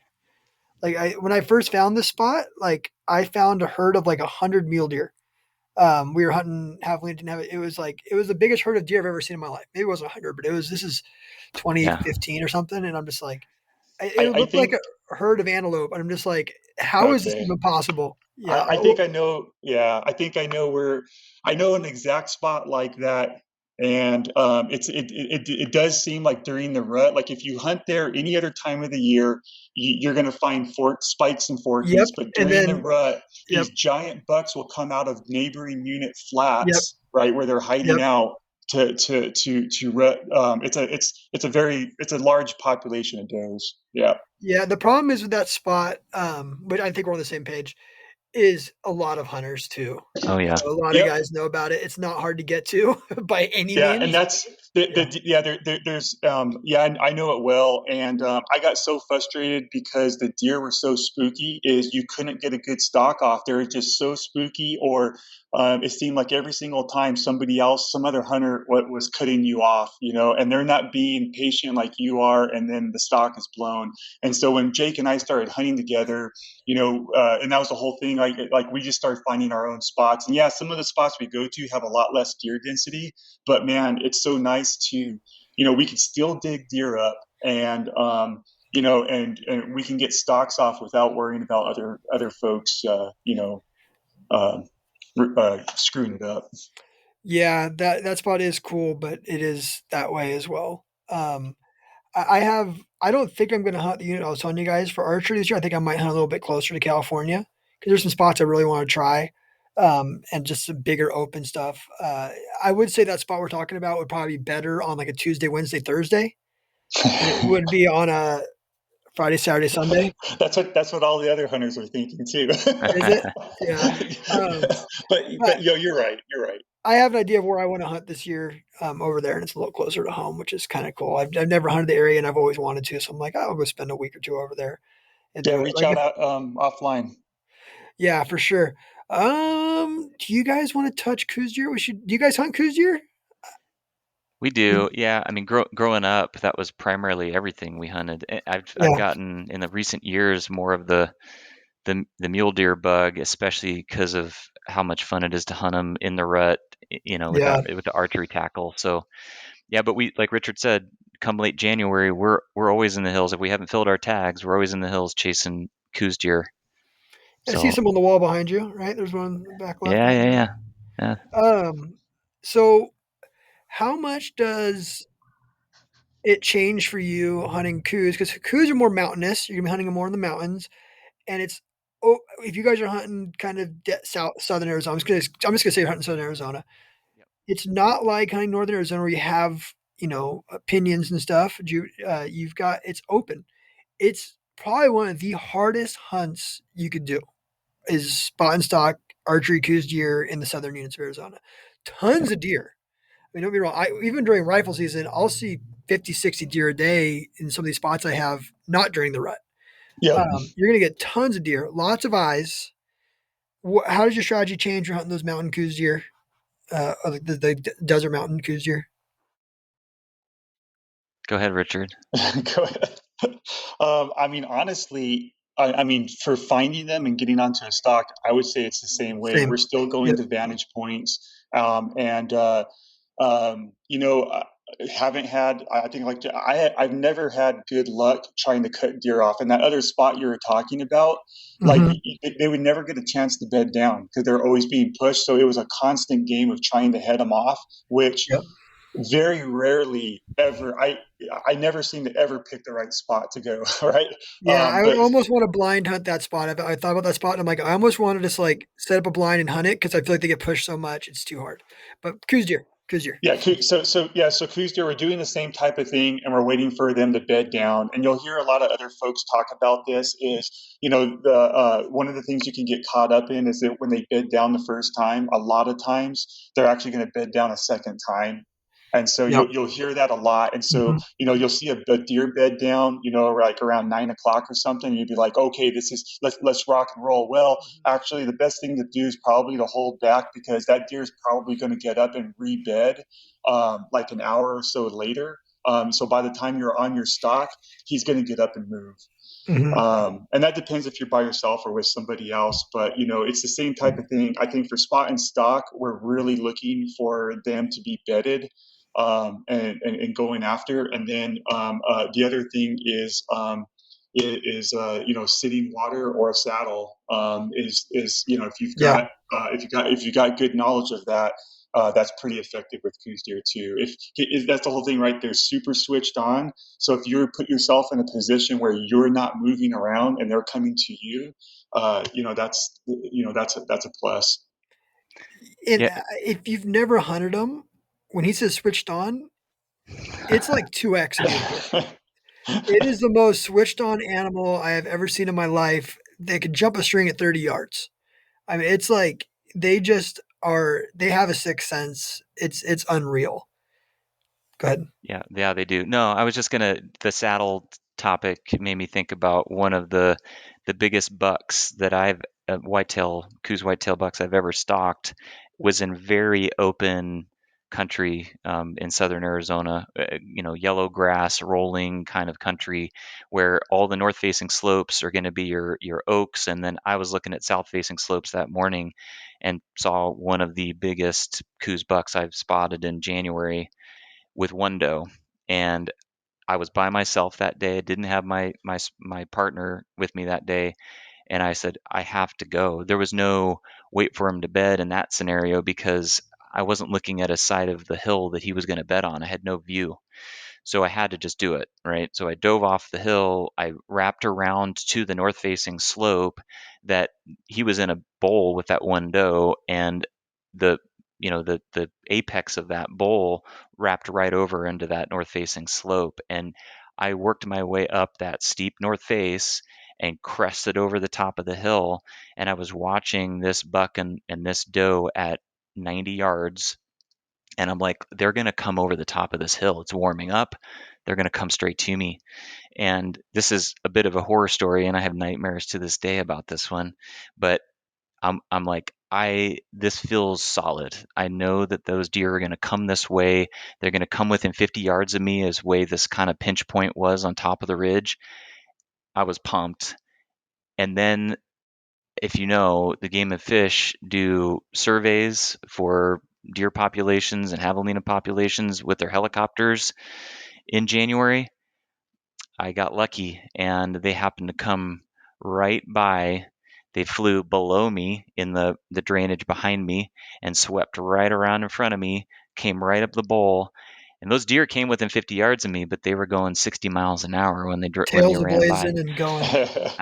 Like when I first found this spot, like I found a herd of like 100 mule deer. We were hunting halfway, didn't have it. It was the biggest herd of deer I've ever seen in my life. Maybe it wasn't 100, but this is Yeah. 2015 or something. And I'm just like, it I looked like think a herd of antelope. And I'm just like, how is this okay. even possible? Yeah. I think I know. Yeah, I think I know where. I know an exact spot like that, and it does seem like during the rut. Like if you hunt there any other time of the year, you're going to find spikes and Yep. forkings. But And during the then, rut, yep. these giant bucks will come out of neighboring unit Yep. flats, right where they're hiding Yep. out to rut. It's a large population of does. Yeah. Yeah. The problem is with that spot, but I think we're on the same page, is a lot of hunters too. Oh yeah. A lot of Yep. guys know about it. It's not hard to get to by any Yeah, and means. that's Yeah. yeah. There's yeah, I know it well, and I got so frustrated because the deer were so spooky. Is you couldn't get a good stalk off. They were just so spooky, or it seemed like every single time somebody else, some other hunter, was cutting you off, and they're not being patient like you are, and then the stalk is blown. And so when Jake and I started hunting together, and that was the whole thing. Like we just started finding our own spots, and yeah, some of the spots we go to have a lot less deer density, but man, it's so nice to, we can still dig deer up, and and we can get stalks off without worrying about other folks, uh, screwing it up. Yeah, that spot is cool, but it is that way as well. I don't think I'm gonna hunt the unit I was telling you guys for archery this year. I think I might hunt a little bit closer to California because there's some spots I really want to try, and just some bigger open stuff. I would say that spot we're talking about would probably be better on like a Tuesday, Wednesday, Thursday than it would be on a Friday, Saturday, Sunday. That's what all the other hunters are thinking too. Is it? Yeah. Um, but but you're right. You're right. I have an idea of where I want to hunt this year over there, and it's a little closer to home, which is kind of cool. I've never hunted the area, and I've always wanted to, so I'm like, I'll go spend a week or two over there and Yeah, do it. reach Like, out offline. yeah, for sure. Do you guys want to touch Coos deer? We should. Do you guys hunt Coos deer? We do. Yeah. I mean, growing up, that was primarily everything we hunted. I've Yeah, gotten in the recent years more of the mule deer bug, especially because of how much fun it is to hunt them in the rut, yeah. with the archery tackle. So yeah, but we, like Richard said, come late January, we're always in the hills. If we haven't filled our tags, we're always in the hills chasing coos deer. I see So some on the wall behind you. Right, there's one in the back left. yeah, Right yeah, there. yeah, yeah. So how much does it change for you hunting Coos? Because Coos are more mountainous. You're gonna be hunting them more in the mountains, and it's if you guys are hunting kind of southern Arizona, I'm just gonna say you're hunting southern Arizona. Yep. It's not like hunting northern Arizona where you have opinions and stuff. You've got it's open. It's probably one of the hardest hunts you could do is spot and stock archery coos deer in the southern units of Arizona. Tons of deer. I mean, don't be wrong. Even during rifle season, I'll see 50, 60 deer a day in some of these spots I have, not during the rut. Yep. You're going to get tons of deer, lots of eyes. How does your strategy change for hunting those mountain coos deer, or the desert mountain coos deer? Go ahead, Richard. Go ahead. I mean, honestly, I mean, for finding them and getting onto a stock, I would say it's the same way. Same. We're still going Yep. to vantage points, and you know, haven't had. I think like I've never had good luck trying to cut deer off. And that other spot you were talking about, like Hmm. they would never get a chance to bed down because they're always being pushed. So it was a constant game of trying to head them off, which Yep. very rarely ever. I never seem to ever pick the right spot to go. Right. Yeah, I would But almost want to blind hunt that spot. I thought about that spot, and I'm like, I almost want to just like set up a blind and hunt it because I feel like they get pushed so much, it's too hard. But coos deer. yeah, so Coos Deer, we're doing the same type of thing, and we're waiting for them to bed down. And you'll hear a lot of other folks talk about this. Is the one of the things you can get caught up in is that when they bed down the first time, a lot of times they're actually going to bed down a second time. And so Yep. you'll hear that a lot. And so Mhm. you'll see a deer bed down, like around 9 o'clock or something. And you'd be like, okay, this is let's rock and roll. Well, actually, the best thing to do is probably to hold back because that deer is probably going to get up and rebed like an hour or so later. So by the time you're on your stock, he's going to get up and move. Mhm. And that depends if you're by yourself or with somebody else. But it's the same type of thing. I think for spot and stock, we're really looking for them to be bedded and going after. And then the other thing is sitting water or a saddle is Yeah. if you got good knowledge of that, that's pretty effective with coos deer too. If that's the whole thing, right? They're super switched on. So if you put yourself in a position where you're not moving around and they're coming to you, that's a plus. And Yeah, if you've never hunted them, when he says switched on, it's like 2x beautiful. It is the most switched on animal I have ever seen in my life. They could jump a string at 30 yards. I mean, it's like they just are. They have a sixth sense. It's unreal. Go ahead. yeah, they do. No, I was just gonna. The saddle topic made me think about one of the biggest bucks that I've coos whitetail bucks I've ever stalked was in very open country in southern Arizona. Yellow grass, rolling kind of country where all the north facing slopes are going to be your oaks. And then I was looking at south facing slopes that morning and saw one of the biggest coos bucks I've spotted in January with one doe, and I was by myself that day. I didn't have my partner with me that day, and I said I have to go. There was no wait for him to bed in that scenario because I wasn't looking at a side of the hill that he was going to bed on. I had no view. So I had to just do it, right? So I dove off the hill. I wrapped around to the north facing slope that he was in a bowl with that one doe, and the the apex of that bowl wrapped right over into that north facing slope. And I worked my way up that steep north face and crested over the top of the hill. And I was watching this buck and this doe at 90 yards, and I'm like, they're going to come over the top of this hill. It's warming up. They're going to come straight to me. And this is a bit of a horror story, and I have nightmares to this day about this one. But I'm like, this feels solid. I know that those deer are going to come this way. They're going to come within 50 yards of me, as way this kind of pinch point was on top of the ridge. I was pumped. And then, if you know, the Game of Fish do surveys for deer populations and javelina populations with their helicopters in January. I got lucky and they happened to come right by. They flew below me in the drainage behind me and swept right around in front of me, came right up the bowl. And those deer came within 50 yards of me, but they were going 60 miles an hour when they Tails ran by. ablazing and going.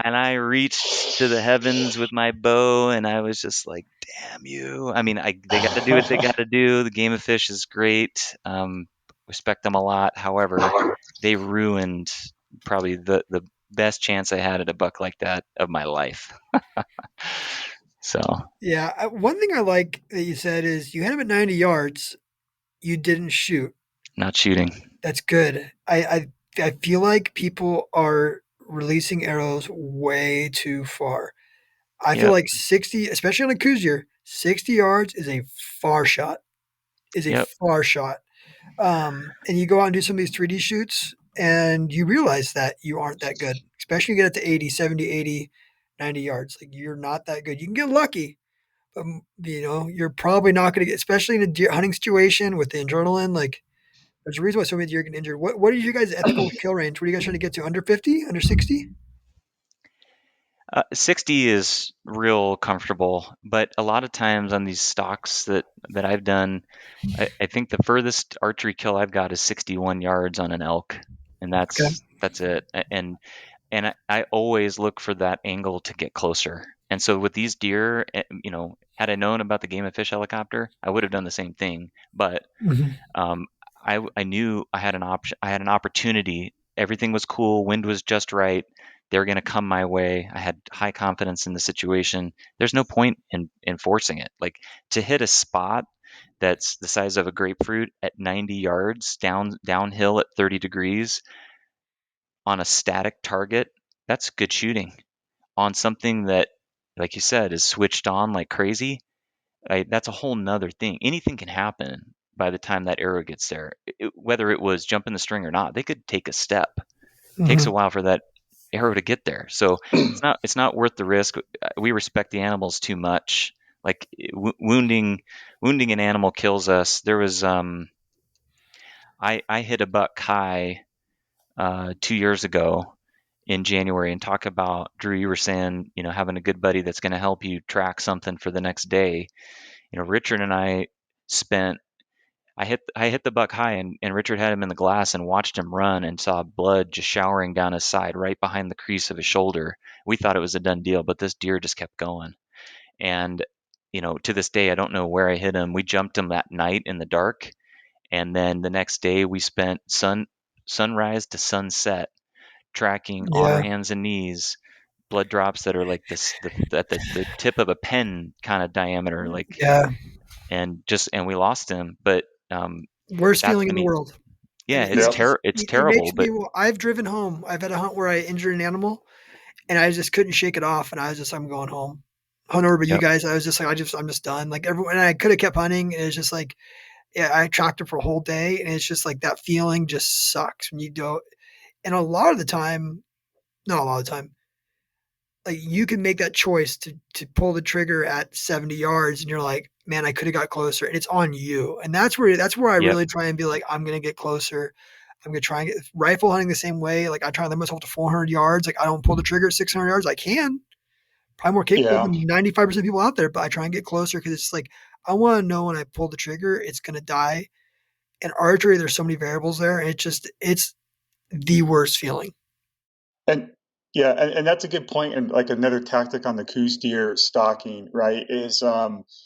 And I reached to the heavens with my bow, and I was just like, "Damn you!" I mean, they got to do what they got to do. The Game of Fish is great. Respect them a lot. However, they ruined probably the best chance I had at a buck like that of my life. So, Yeah. One thing I like that you said is you had him at 90 yards. You didn't shoot. not shooting. That's good. I feel like people are releasing arrows way too far. I feel Yep, like 60, especially on a Kuzier, 60 yards is a far shot. Is a yep, far shot. And you go out and do some of these 3D shoots and you realize that you aren't that good, especially when you get up to 80, 70, 80, 90 yards. Like you're not that good. You can get lucky, but you're probably not going to get, especially in a deer hunting situation with the adrenaline. Like there's a reason why so many deer get injured. What is your guys' ethical kill range? What are you guys trying to get to? Under 50? Under 60? 60 is real comfortable, but a lot of times on these stocks that I've done, I think the furthest archery kill I've got is 61 yards on an elk, and Okay. that's it. And I always look for that angle to get closer. And so with these deer, had I known about the game and fish helicopter, I would have done the same thing. But Mhm. um, I knew I had an option. I had an opportunity. Everything was cool. Wind was just right. They were going to come my way. I had high confidence in the situation. There's no point in forcing it. Like to hit a spot that's the size of a grapefruit at 90 yards downhill at 30 degrees on a static target. That's good shooting on something that, like you said, is switched on like crazy. That's a whole nother thing. Anything can happen by the time that arrow gets there. Whether it was jumping the string or not, they could take a step. It takes a Mhm. while for that arrow to get there, so it's not worth the risk. We respect the animals too much. Like wounding an animal kills us. There was I hit a buck high 2 years ago in January, and talk about, Drew, you were saying, having a good buddy that's going to help you track something for the next day. Richard and I spent I hit the buck high, and Richard had him in the glass and watched him run and saw blood just showering down his side right behind the crease of his shoulder. We thought it was a done deal, but this deer just kept going. And to this day I don't know where I hit him. We jumped him that night in the dark, and then the next day we spent sunrise to sunset tracking on our Yeah. hands and knees blood drops that are like this at the tip of a pen kind of diameter, like. Yeah. And we lost him. But Worst that feeling I in the mean, world. yeah, It's Yep. just it's it terrible, makes but me. I've driven home. I've had a hunt where I injured an animal, and I just couldn't shake it off, and I was just, I'm going home. Hunting over by you yep, guys, I was just like, I'm just done. Like everyone, and I could have kept hunting, and it's just like, yeah, I tracked it for a whole day, and it's just like that feeling just sucks when you do. And a lot of the time, not a lot of the time, like you can make that choice to pull the trigger at 70 yards, and you're like, man, I could have got closer, and it's on you. And that's where I yep, really try and be like, I'm gonna get closer. I'm gonna try and get rifle hunting the same way. Like I try to limit myself to 400 yards. Like I don't pull the trigger at 600 yards. I can, probably more capable Yeah. than 95% of people out there, but I try and get closer because it's like I want to know when I pull the trigger, it's gonna die. And archery, there's so many variables there, and it's the worst feeling. And yeah, and that's a good point. And like another tactic on the coos deer stalking, right? Is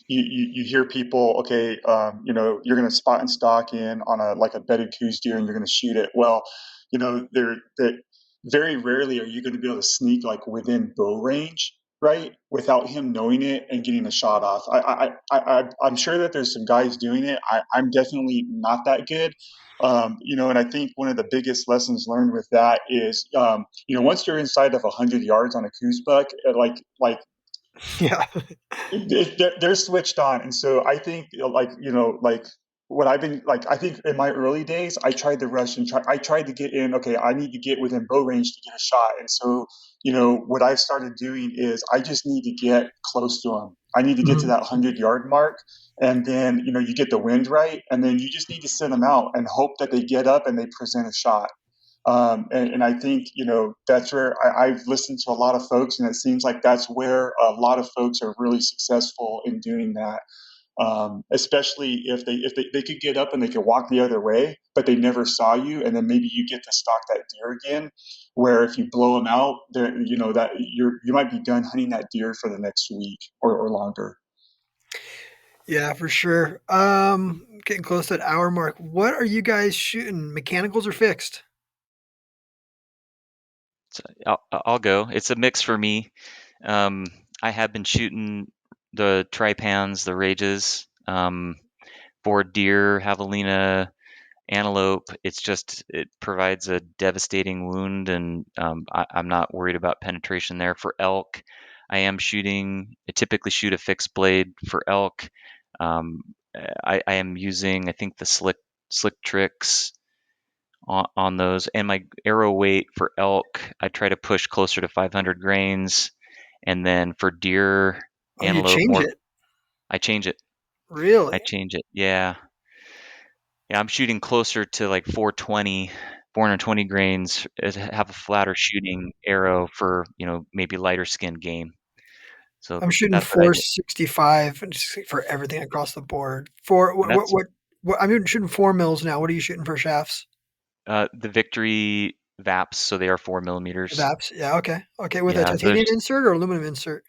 you hear people, okay, you're going to spot and stalk in on a like a bedded coos deer, and you're going to shoot it. Well, they're that very rarely are you going to be able to sneak like within bow range, right, without him knowing it and getting a shot off. I'm sure that there's some guys doing it. I'm definitely not that good. And I think one of the biggest lessons learned with that is, once you're inside of 100 yards on a coos buck, like Yeah. they're switched on. And so I think, like what I've been like, I think in my early days, I tried to rush and I tried to get in. Okay, I need to get within bow range to get a shot. And so, what I've started doing is I just need to get close to them. I need to get to Mhm. that 100-yard mark, and then you get the wind right, and then you just need to send them out and hope that they get up and they present a shot. And I think, that's where I've listened to a lot of folks, and it seems like that's where a lot of folks are really successful in doing that. Especially if they could get up and they could walk the other way, but they never saw you, and then maybe you get to stalk that deer again. Where if you blow them out, there, that you might be done hunting that deer for the next week or longer. Yeah, for sure. Getting close to that hour mark. What are you guys shooting? Mechanicals or fixed? so I'll go. It's a mix for me. Um, I have been shooting the tripans, the rages, for deer, javelina, antelope. It provides a devastating wound, and I'm not worried about penetration there. For elk, I typically shoot a fixed blade for elk. Um, I am using, I think, the slick tricks on those, and my arrow weight for elk, I try to push closer to 500 grains, and then for deer, Oh, you antelope, change more. it. I change it. I Really? change it. Yeah. Yeah, I'm shooting closer to like 420 420 grains, have a flatter shooting arrow for, maybe lighter skinned game. So I'm shooting that's what I did. 465 and just for everything across the board. For And that's what I'm shooting 4 mils now. What are you shooting for shafts? the Victory VAPs, so they are 4 millimeters. VAPs. Yeah. Okay. Okay. With a Yeah, titanium there's insert or aluminum insert?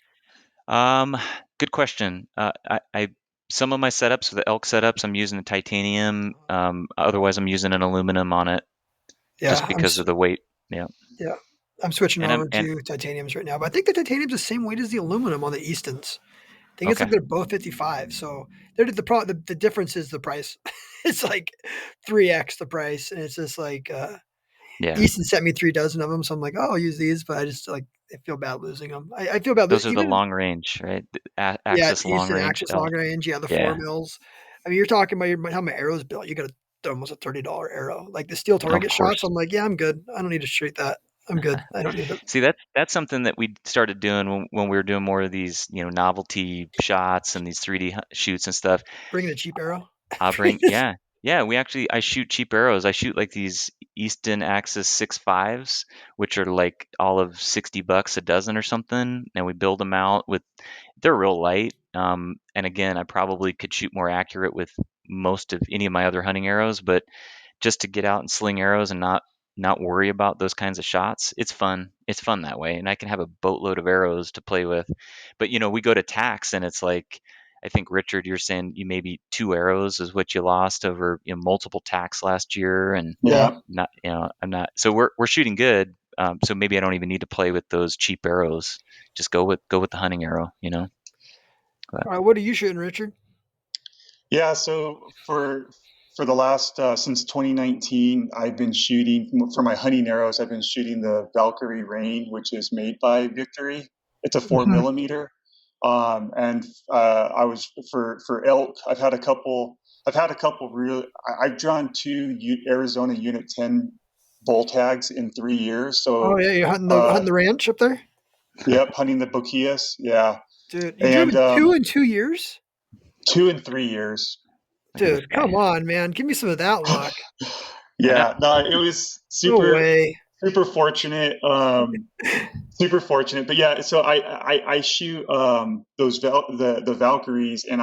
um, good question. I some of my setups, the elk setups, I'm using a titanium. Otherwise, I'm using an aluminum on it just Yeah. because of the weight. Yeah, Yeah. I'm switching and I'm over and to titaniums right now, but I think the titanium's the same weight as the aluminum on the Eastons. I think it's like okay. they're both 55. So the difference is the price. It's like 3x the price, and it's just like Yeah, Easton sent me 3 dozen of them, so I'm like, oh, I'll use these, but I just like I feel bad losing them. I feel bad those are the even long range, right? The yeah, Axis long Easton range Axis long elk. range, yeah, the four Yeah, mils. I mean, you're talking about how my arrow's built. You got to almost a $30 arrow, like the steel of target shots. course. I'm like, yeah, I'm good. I don't need to shoot that. I'm good. I don't need to See, that's something that we started doing when we were doing more of these, novelty shots and these 3D shoots and stuff. bring in a cheap arrow. I'll bring, yeah, yeah. I shoot cheap arrows. I shoot like these Easton Axis 6.5s, which are like all of $60 a dozen or something. And we build them out they're real light. And again, I probably could shoot more accurate with most of any of my other hunting arrows, but just to get out and sling arrows and not worry about those kinds of shots. It's fun. It's fun that way, and I can have a boatload of arrows to play with. But we go to tax, and it's like I think Richard, you're saying you maybe 2 arrows is what you lost over multiple tax last year, and Yeah. Yeah. not I'm not. So we're shooting good. So maybe I don't even need to play with those cheap arrows. Just go with the hunting arrow. But All right, what are you shooting, Richard? Yeah, so for the last since 2019, I've been shooting for my hunting arrows. I've been shooting the Valkyrie Rain, which is made by Victory. It's a four Mhm. millimeter, and I was for elk. I've had a couple real. I've drawn two Arizona Unit 10 bull tags in 3 years. Oh So, yeah, you're hunting the ranch up there, yep, hunting the Boquillas. Yeah, dude. You drew and two in 2 years, 2 and 3 years. look at this dude. guy, Come on, man. Give me some of that luck. and Yeah, no, it was No way. super fortunate, super fortunate. But yeah, so I shoot the Valkyries, and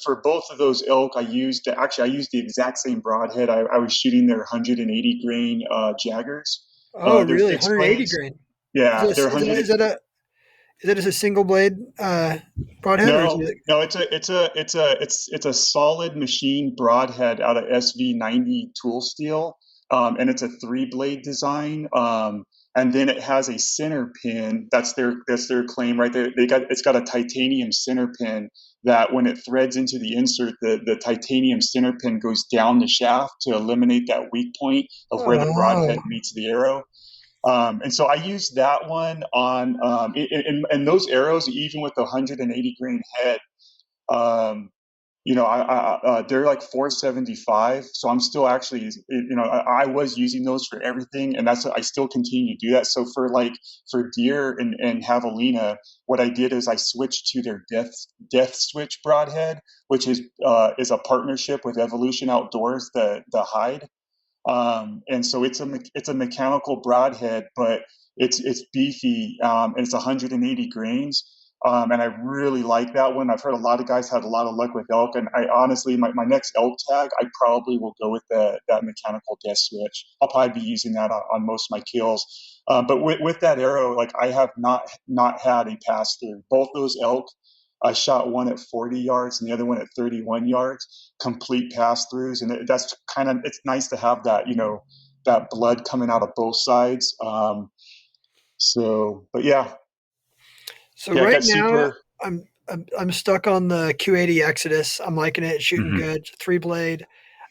for both of those elk, I used the exact same broadhead. I was shooting their 180 grain Jaggers. Oh, They're really? fixed 180 blades. grain. Yeah, they're Is that 100. is that a is that just a single blade broadhead, or is No, it? no, it's a solid machine broadhead out of SV90 tool steel, and it's a three blade design. And then it has a center pin. That's their claim right there. It's got a titanium center pin that when it threads into the insert, the titanium center pin goes down the shaft to eliminate that weak point of where the Oh, broadhead meets the arrow. And so I used that one on, and those arrows, even with the 180 grain head, um, they're like 475. So I'm still actually, I was using those for everything, and I still continue to do that. So for deer and javelina, what I did is I switched to their death switch broadhead, which is a partnership with Evolution Outdoors, the hide. And so it's a mechanical broadhead, but it's beefy, and it's 180 grains. And I really like that one. I've heard a lot of guys had a lot of luck with elk, and I honestly, my next elk tag, I probably will go with that mechanical death switch. I'll probably be using that on most of my kills. But with that arrow, like I have not had a pass through. Both those elk, I shot one at 40 yards and the other one at 31 yards, complete pass throughs. And that's it's nice to have that, that blood coming out of both sides. But yeah, so yeah, it right got now super. I'm stuck on the Q80 Exodus. I'm liking it. It's shooting hmm good. Three blade.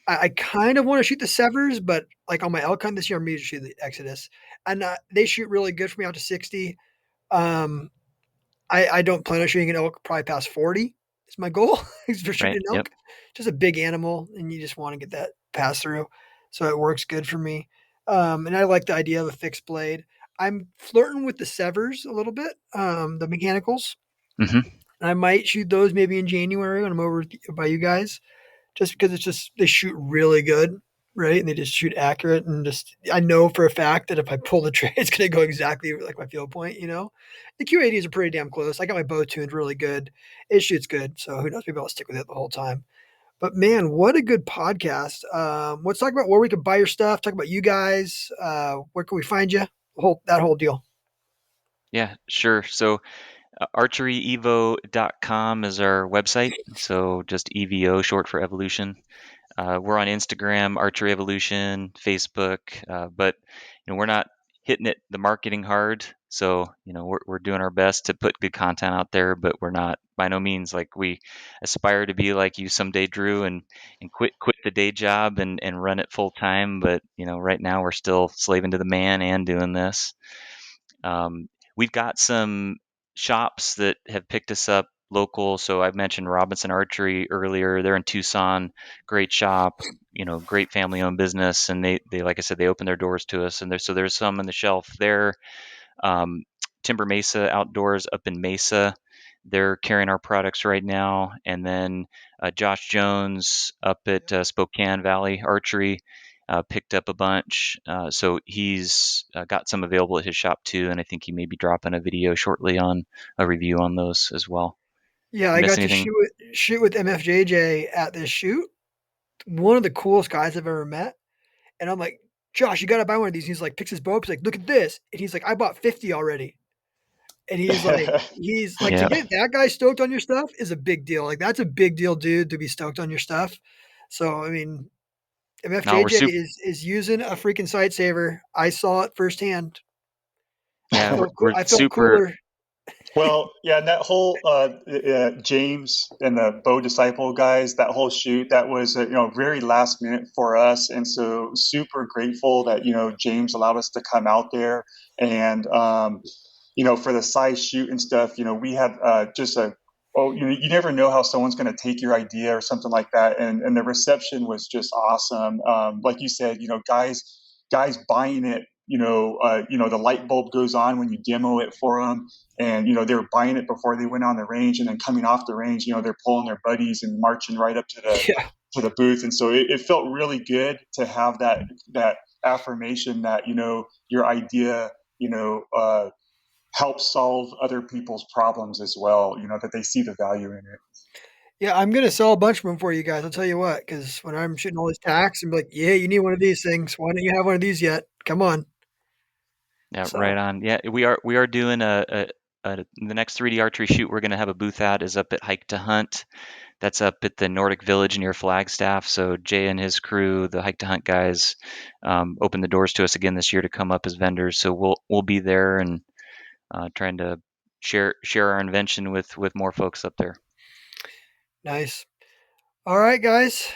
I kind of want to shoot the Severs, but like on my elk hunt this year, I'm going to shoot the Exodus, and they shoot really good for me out to 60. Um, I don't plan on shooting an elk probably past 40 is my goal is for shooting right, an yep. elk. Just a big animal, and you just want to get that pass through. So it works good for me. And I like the idea of a fixed blade. I'm flirting with the Severs a little bit, the mechanicals. hmm I might shoot those maybe in January when I'm over by you guys, just because it's just they shoot really good. right? And they just shoot accurate, and just I know for a fact that if I pull the trigger, it's going to go exactly like my field point. The Q80s are pretty damn close. I got my bow tuned really good. It shoots good, so who knows? Maybe I'll stick with it the whole time. But man, what a good podcast. Let's talk about where we can buy your stuff. Talk about you guys. Where can we find you? That whole deal. Yeah, sure. So archeryevo.com is our website. So just EVO, short for evolution. We're on Instagram, Archery Evolution, Facebook, but we're not hitting it the marketing hard. So we're doing our best to put good content out there, but we're not by no means like we aspire to be like you someday, Drew, and quit the day job and run it full time. But right now we're still slaving to the man and doing this. We've got some shops that have picked us up local. So I've mentioned Robinson Archery earlier. They're in Tucson, great shop, great family owned business. And they, like I said, they open their doors to us. And there's some on the shelf there. Um, Timber Mesa Outdoors up in Mesa. They're carrying our products right now. And then Josh Jones up at Spokane Valley Archery picked up a bunch. So he's got some available at his shop too. And I think he may be dropping a video shortly on a review on those as well. Yeah, I Miss got to anything? shoot with MFJJ at this shoot. One of the coolest guys I've ever met. And I'm like, Josh, you got to buy one of these. And he's like, picks his bow up. He's like, look at this. And he's like, I bought 50 already. And he's like, to Yeah. get that guy stoked on your stuff is a big deal. Like, that's a big deal, dude, to be stoked on your stuff. So, I mean, No, we're MFJJ super. is using a freaking sight saver. I saw it firsthand. I Yeah, we're, felt cool. we're I felt super. cooler. Well, yeah, and that whole James and the Bow Disciple guys, that whole shoot, that was very last minute for us, and so super grateful that James allowed us to come out there, and for the size shoot and stuff, we had just a you never know how someone's going to take your idea or something like that, and the reception was just awesome. Like you said, guys buying it. The light bulb goes on when you demo it for them, and they were buying it before they went on the range, and then coming off the range, they're pulling their buddies and marching right up to the Yeah. booth, and so it felt really good to have that affirmation that your idea helps solve other people's problems as well. That they see the value in it. Yeah, I'm gonna sell a bunch of them for you guys. I'll tell you what, because when I'm shooting all these tacks, and be like, yeah, you need one of these things. Why don't you have one of these yet? Come on. Yeah, So right on. Yeah, we are doing the next 3D archery shoot we're going to have a booth at is up at Hike to Hunt. That's up at the Nordic Village near Flagstaff. So Jay and his crew, the Hike to Hunt guys, opened the doors to us again this year to come up as vendors. So we'll be there and trying to share our invention with more folks up there. nice. All right, guys.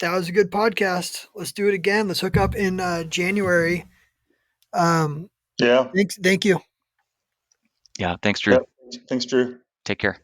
That was a good podcast. Let's do it again. Let's hook up in January. Um, Yeah. thank you. Yeah, thanks, Drew. Yep. Thanks, Drew. Take care.